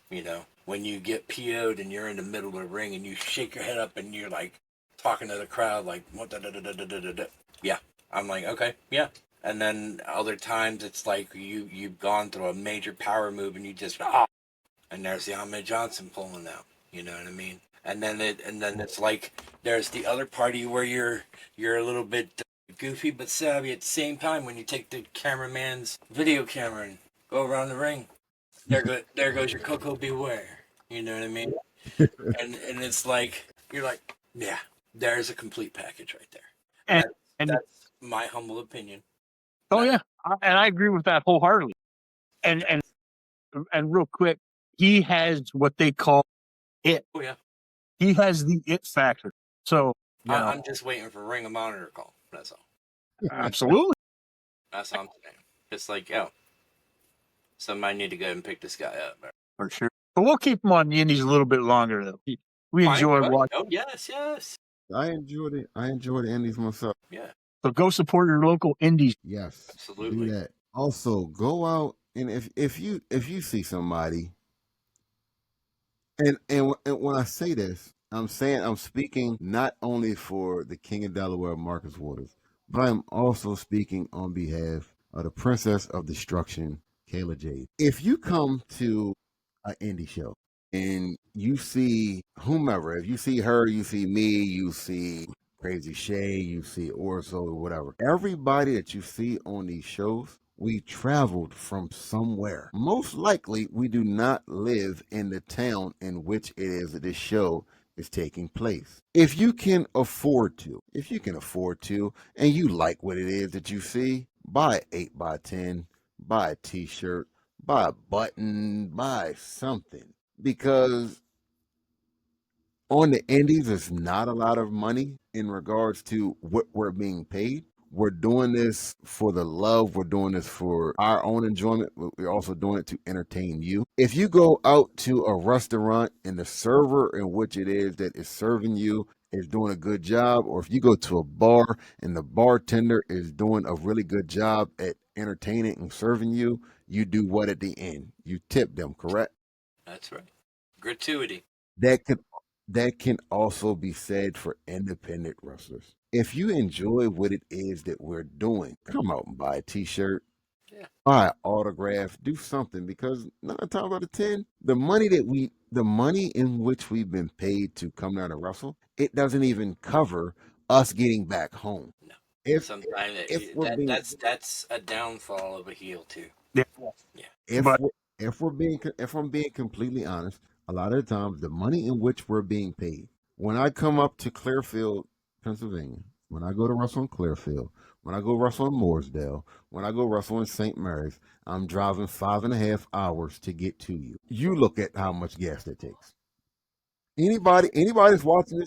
When you get PO'd and you're in the middle of the ring and you shake your head up and you're like talking to the crowd like what da. Yeah, I'm like okay, yeah. And then other times it's like you've gone through a major power move and you just and there's the Ahmed Johnson pulling out. You know what I mean? And then it's like there's the other party where you're a little bit goofy but savvy at the same time when you take the cameraman's video camera and go around the ring. There goes your Coco Beware. You know what I mean? and it's like you're like, yeah, there's a complete package right there. And that's my humble opinion. Oh yeah, and I agree with that wholeheartedly. And real quick, he has what they call it. Oh yeah, he has the it factor. So I'm just waiting for Ring of Honor to call. That's all. Absolutely. That's all I'm saying. It's like, somebody need to go and pick this guy up. For sure. But we'll keep him on the indies a little bit longer though. We enjoy watching. Oh yes. I enjoyed it. I enjoy the indies myself. Yeah. So go support your local indies. Yes, absolutely. Do that. Also, go out and if you see somebody, and when I say this, I'm speaking not only for the King of Delaware, Marcus Waters, but I'm also speaking on behalf of the Princess of Destruction, Kayla Jade. If you come to an indie show and you see whomever, if you see her, you see me, you see Crazy Shay, you see Orso, or whatever. Everybody that you see on these shows, we traveled from somewhere. Most likely, we do not live in the town in which it is that this show is taking place. If you can afford to, and you like what it is that you see, buy an 8x10, buy a t-shirt, buy a button, buy something. Because on the indies, there's not a lot of money in regards to what we're being paid. We're doing this for the love. We're doing this for our own enjoyment. We're also doing it to entertain you. If you go out to a restaurant and the server in which it is that is serving you is doing a good job, or if you go to a bar and the bartender is doing a really good job at entertaining and serving you, you do what at the end? You tip them, correct? That's right. Gratuity. That can also be said for independent wrestlers. If you enjoy what it is that we're doing, come out and buy a t-shirt, Yeah. buy an autograph, do something, because 9 times out of 10, the money in which we've been paid to come down to Russell, it doesn't even cover us getting back home. No. If Sometimes if we're being that's a downfall of a heel too. Yeah. Yeah. if But we're, if I'm being completely honest, a lot of the times the money in which we're being paid. When I come up to Clearfield, Pennsylvania, when I go to Russell in Clearfield, when I go Russell in Mooresdale, when I go Russell in St. Mary's, I'm driving 5.5 hours to get to you. You look at how much gas that takes. Anybody's watching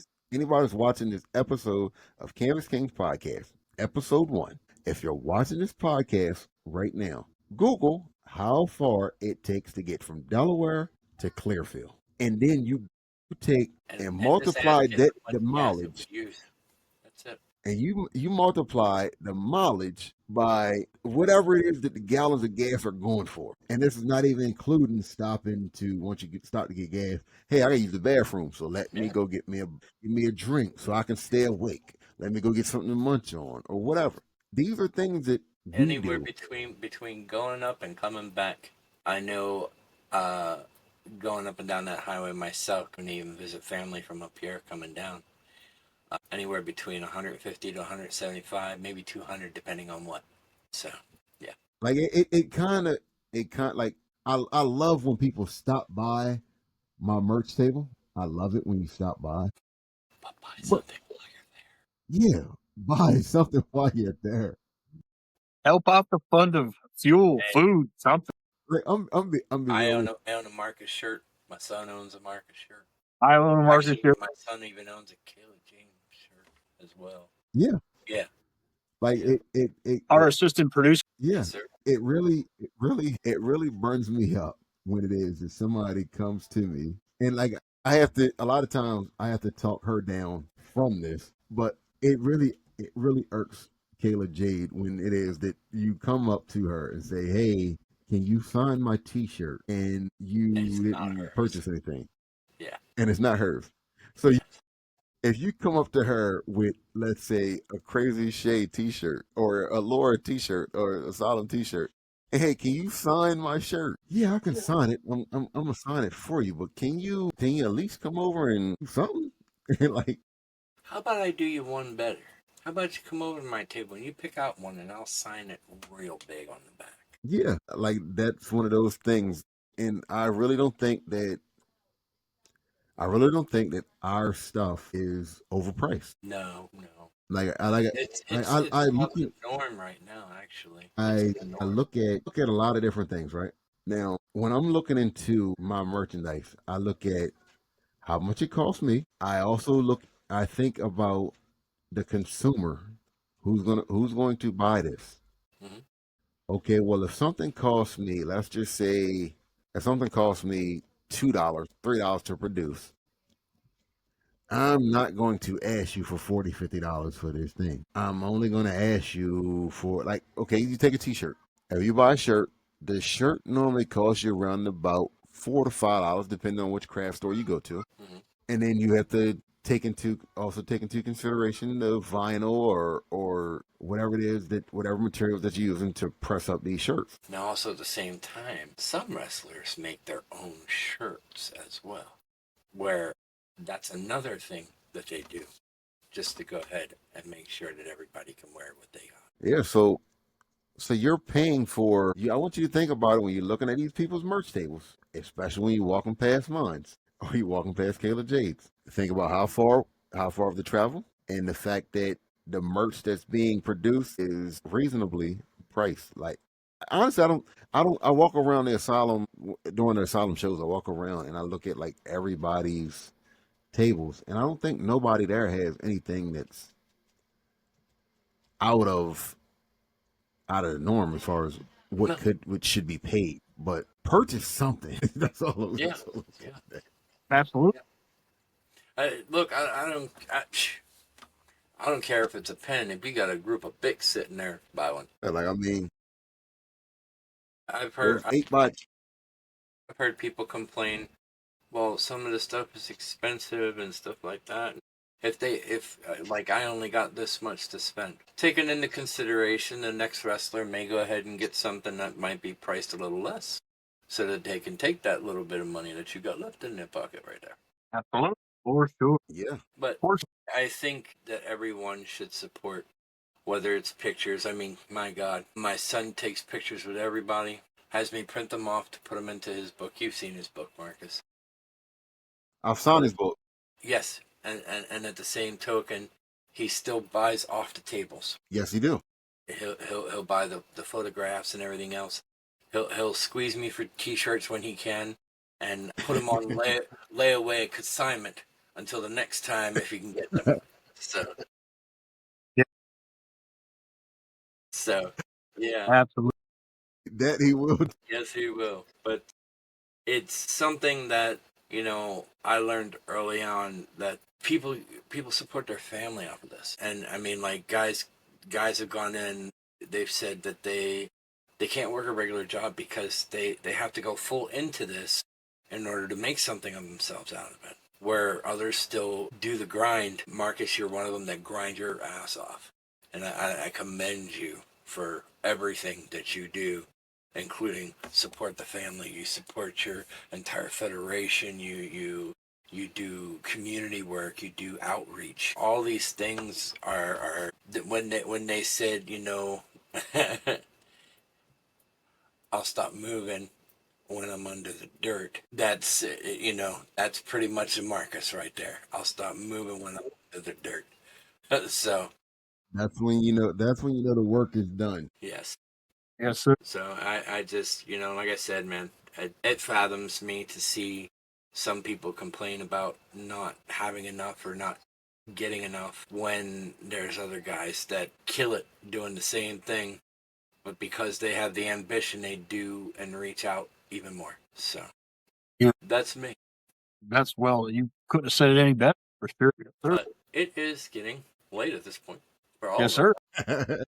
this episode of Canvas Kings podcast, episode 1. If you're watching this podcast right now, Google how far it takes to get from Delaware to Clearfield, and then you take and And just ask multiply it that what the gas it mileage, would use. That's it. and you multiply the mileage by whatever it is that the gallons of gas are going for. And this is not even including stopping to, once you stop to get gas, hey, I gotta use the bathroom, so let me go get me a drink so I can stay awake. Let me go get something to munch on or whatever. These are things that we Anywhere do. between going up and coming back. I know going up and down that highway myself, couldn't even visit family from up here coming down. Anywhere between 150 to 175, maybe 200, depending on what. So, yeah. Like it kind of like I love when people stop by my merch table. I love it when you stop by. But buy But something while you're there. yeah, buy something while you're there. help out the fund of fuel, Hey, food, something. Like I'm be I real own with a Marcus shirt. My son owns a Marcus shirt. I own a market Actually, share. my son even owns a Kayla Jade shirt as well. you. Yeah, Yeah. like Yeah. Our assistant producer. yeah. Yes, sir. It really burns me up when it is that somebody comes to me and like I have to, a lot of times I have to talk her down from this, but it really irks Kayla Jade when it is that you come up to her and say, "Hey, can you sign my T-shirt?" and And you it's not didn't hers. purchase anything, Yeah. and it's not hers. So Yeah. if you come up to her with, let's say, a Crazy Shade T-shirt or a Laura T-shirt or a Solemn T-shirt, and, hey, can you sign my shirt? Yeah, I can sign it. I'm gonna sign it for you, but can you at least come over and do something? Like, How about I do you one better? How about you come over to my table and you pick out one and I'll sign it real big on the back? yeah, like that's one of those things, and I really don't think that our stuff is overpriced. No, no. Like I like it. It's I about look the at norm right now, actually. It's I the I norm. look at a lot of different things, right? Now, when I'm looking into my merchandise, I look at how much it costs me. I think about the consumer who's going to buy this. Hmm. Okay, well, if something costs me, let's just say if something costs me $2, $3 to produce, I'm not going to ask you for $40, $50 for this thing. I'm only going to ask you for, like, okay, you take a t-shirt. If you buy a shirt, the shirt normally costs you around about $4 to $5, depending on which craft store you go to. Hmm. And then you have to take into consideration the vinyl or whatever it is, that whatever materials that you're using to press up these shirts. Now, also at the same time, some wrestlers make their own shirts as well, where that's another thing that they do, just to go ahead and make sure that everybody can wear what they got. Yeah, so you're paying for. I want you to think about it when you're looking at these people's merch tables, especially when you're walking past mine or you're walking past Kayla Jade's. Think about how far of the travel, and the fact that the merch that's being produced is reasonably priced. Like, honestly, I walk around the asylum during the asylum shows. I walk around and I look at like everybody's tables, and I don't think nobody there has anything that's out of the norm as far as No. what should be paid. But purchase something. That's all. Yeah. That's all I'm Yeah. saying. Absolutely. Look, I don't care if it's a pen. If you got a group of Bics sitting there, buy one. Like, I mean, I've those heard 8x. I've heard people complain, well, some of the stuff is expensive and stuff like that. if like I only got this much to spend, taking into consideration the next wrestler may go ahead and get something that might be priced a little less, so that they can take that little bit of money that you got left in their pocket right there. Absolutely. For sure. Yeah. But For sure. I think that everyone should support, whether it's pictures. I mean, my God, my son takes pictures with everybody, has me print them off to put them into his book. You've seen his book, Marcus. I've signed his book. Yes, and at the same token, he still buys off the tables. Yes, he do. He'll buy the photographs and everything else. He'll squeeze me for T-shirts when he can, and put them on layaway consignment until the next time if he can get them. So yeah, Absolutely. That he will. yes, he will. But it's something that, I learned early on, that people support their family off of this. And I mean, like, guys have gone in, they've said that they can't work a regular job because they have to go full into this in order to make something of themselves out of it, where others still do the grind. Marcus, you're one of them that grind your ass off, and I commend you for everything that you do, including support the family. You support your entire federation. You do community work. You do outreach. All these things are when they said, I'll stop moving when I'm under the dirt. That's that's pretty much the Marcus right there. I'll stop moving when I'm under the dirt. So That's when you know. That's when you know the work is done. yes. Yes, sir. So I just, like I said, man, it fathoms me to see some people complain about not having enough or not getting enough when there's other guys that kill it doing the same thing, but because they have the ambition, they do and reach out even more. So Yeah. that's me. You couldn't have said it any better, for sure. Yes, sir. But it is getting late at this point for all Yes, of us. sir.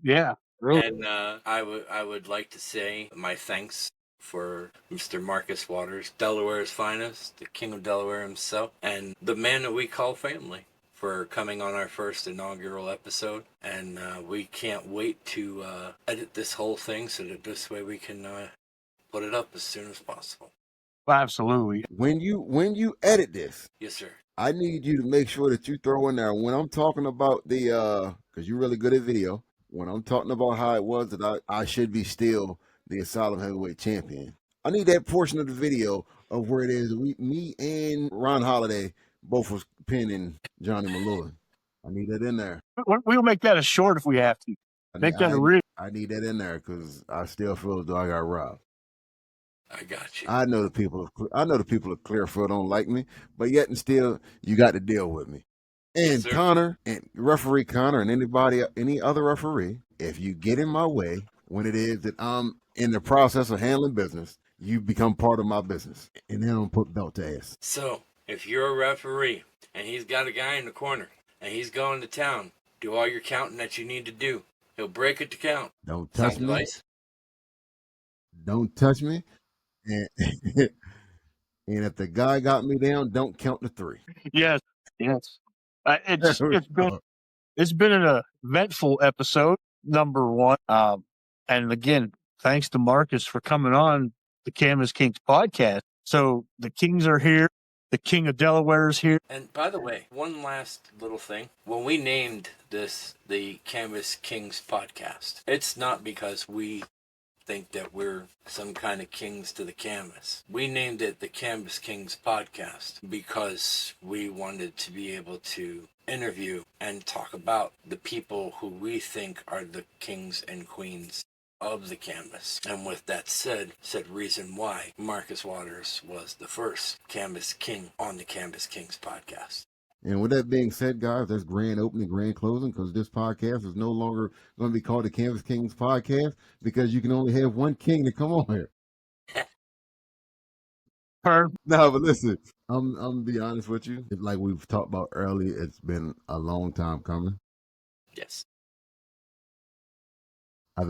Yeah. Really. And I would like to say my thanks for Mr. Marcus Waters, Delaware's finest, the King of Delaware himself, and the man that we call family, for coming on our first inaugural episode. And we can't wait to edit this whole thing so that this way we can put it up as soon as possible. Absolutely. When you edit this, Yes, sir. I need you to make sure that you throw in there when I'm talking about the because you're really good at video. When I'm talking about how it was that I should be still the Asylum Heavyweight Champion, I need that portion of the video of where it is me and Ron Holiday both was pinning Johnny Malula. I need that in there. We'll make that a short if we have to. Make that a real. I need that in there because I still feel as though I got robbed. I got you. I know the people of Clearfield don't like me, but yet and still you got to deal with me. And Yes, Connor and referee Connor and any other referee, if you get in my way when it is that I'm in the process of handling business, you become part of my business, and then I'll put belt to ass. So if you're a referee and he's got a guy in the corner and he's going to town, do all your counting that you need to do. He'll break it to count. Don't touch Sound me. advice? Don't touch me. And and if the guy got me down, don't count to 3. Yes. It's been an eventful episode, number one. And again, thanks to Marcus for coming on the Canvas Kings podcast. So the Kings are here. The King of Delaware is here. And by the way, one last little thing. When we named this the Canvas Kings podcast, it's not because we think that we're some kind of kings to the canvas. We named it the Canvas Kings podcast because we wanted to be able to interview and talk about the people who we think are the kings and queens of the canvas. And with that said reason why Marcus Waters was the first Canvas King on the Canvas Kings podcast. And with that being said, guys, that's grand opening, grand closing, because this podcast is no longer going to be called the Canvas Kings podcast because you can only have one king to come on here. No, but listen, I'm gonna be honest with you. Like we've talked about earlier, it's been a long time coming. Yes. I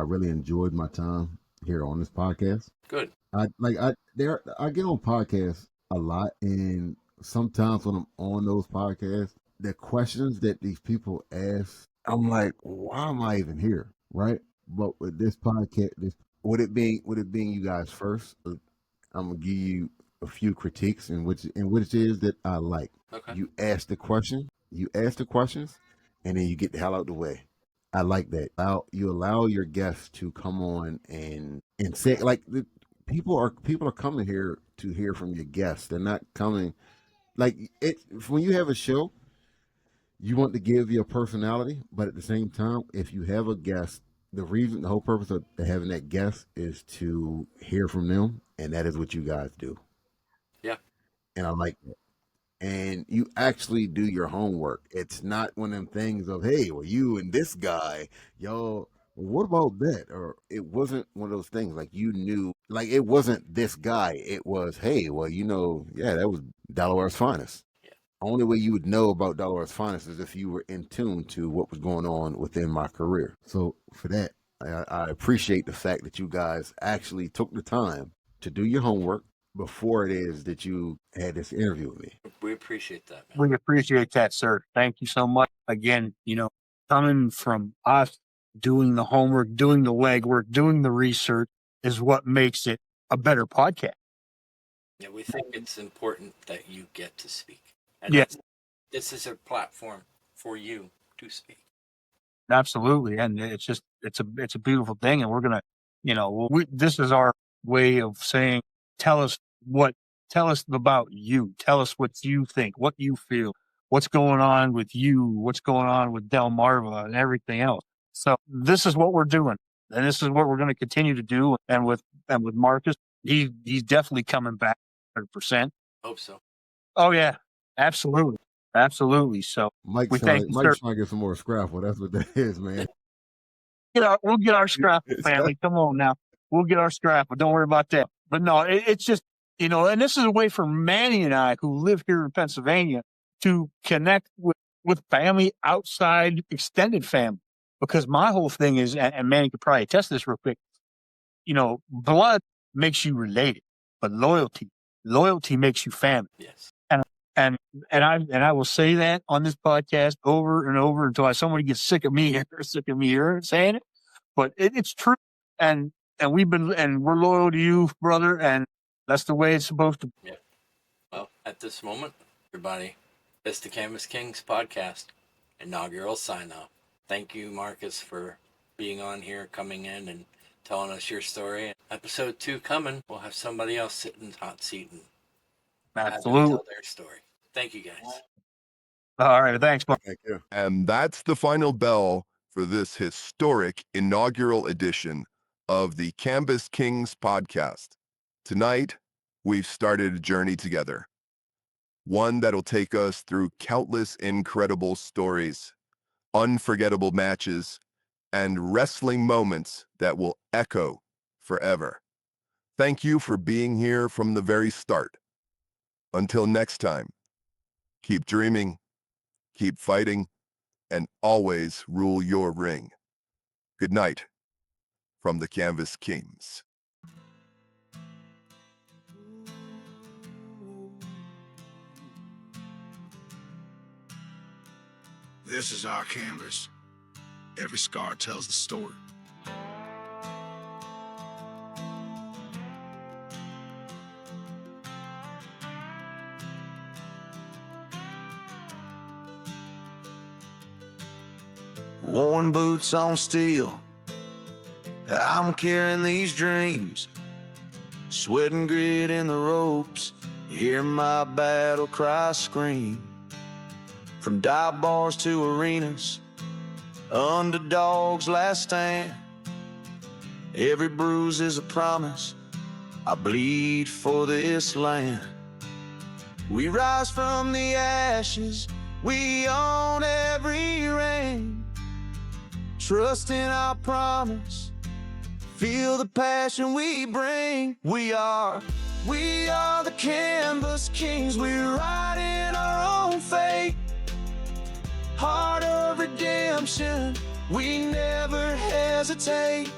really enjoyed my time here on this podcast. Good. I get on podcasts a lot, and sometimes when I'm on those podcasts, the questions that these people ask, I'm like, why am I even here? Right? But with this podcast, would it being you guys first, I'm gonna give you a few critiques in which is that I like. Okay. You ask the questions, and then you get the hell out the way. I like that. You allow your guests to come on and say, like, people are coming here to hear from your guests. They're not coming like it when you have a show. You want to give your personality, but at the same time, if you have a guest, the whole purpose of having that guest is to hear from them, and that is what you guys do. Yeah. And I like that. And you actually do your homework. It's not one of them things of, hey, well, you and this guy, yo, what about that? Or it wasn't one of those things like you knew, like it wasn't this guy. It was, hey, well, yeah, that was Delaware's finest. Only way you would know about Delaware's finest is if you were in tune to what was going on within my career. So for that, I appreciate the fact that you guys actually took the time to do your homework before it is that you had this interview with me. We appreciate that, man. We appreciate that, sir. Thank you so much. Again, coming from us, doing the homework, doing the legwork, doing the research is what makes it a better podcast. Yeah, we think it's important that you get to speak. And yes, this is a platform for you to speak. Absolutely, and it's a beautiful thing, and we're gonna, this is our way of saying, tell us about you, tell us what you think, what you feel, what's going on with you, what's going on with Delmarva and everything else. So this is what we're doing, and this is what we're going to continue to do. And with Marcus, he's definitely coming back 100%. Hope so. Oh yeah. Absolutely. So Mike's trying to get some more Scrapple. That's what that is, man. We'll get our Scrapple, family. Come on now. We'll get our Scrapple. Don't worry about that. But no, it's just, and this is a way for Manny and I, who live here in Pennsylvania, to connect with family outside extended family. Because my whole thing is, and Manny could probably attest this real quick, blood makes you related, but loyalty makes you family. Yes. And I will say that on this podcast over and over until somebody gets sick of me saying it. But it's true, and we're loyal to you, brother, and that's the way it's supposed to be. Yeah. Well, at this moment, everybody, it's the Canvas Kings podcast inaugural sign off. Thank you, Marcus, for being on here, coming in and telling us your story. Episode 2 coming. We'll have somebody else sit in the hot seat and absolutely tell their story. Thank you, guys. All right, thanks, Mark. Thank you. And that's the final bell for this historic inaugural edition of the Canvas Kings podcast. Tonight, we've started a journey together, one that'll take us through countless incredible stories, unforgettable matches, and wrestling moments that will echo forever. Thank you for being here from the very start. Until next time, keep dreaming, keep fighting, and always rule your ring. Good night from the Canvas Kings. This is our canvas. Every scar tells the story. Worn boots on steel, I'm carrying these dreams. Sweat and grit in the ropes, hear my battle cry scream. From dive bars to arenas, underdog's last stand. Every bruise is a promise, I bleed for this land. We rise from the ashes, we own every reign. Trust in our promise, feel the passion we bring. We are the Canvas Kings, we're writing our own fate. Heart of redemption, we never hesitate.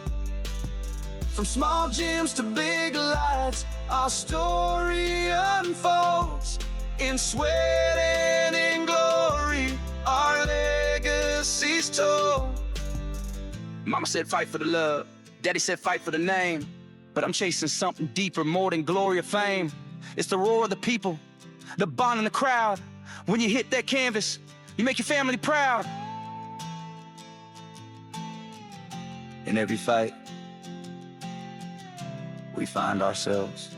From small gems to big lights, our story unfolds in In sweat and in glory, our legacy's told. Mama said fight for the love, Daddy said fight for the name. But I'm chasing something deeper, more than glory or fame. It's the roar of the people, the bond in the crowd. When you hit that canvas, you make your family proud. In every fight, we find ourselves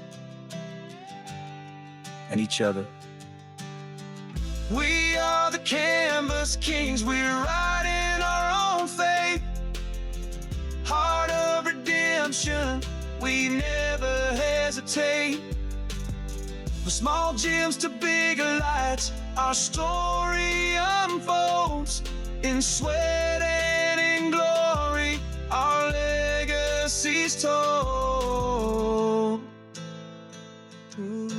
and each other. We are the Canvas Kings, we're writing our own fate. Heart of redemption, we never hesitate. From small gems to bigger lights, our story unfolds. In sweat and in glory, our legacy's told. Ooh.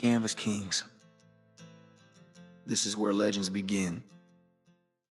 Canvas Kings. This is where legends begin.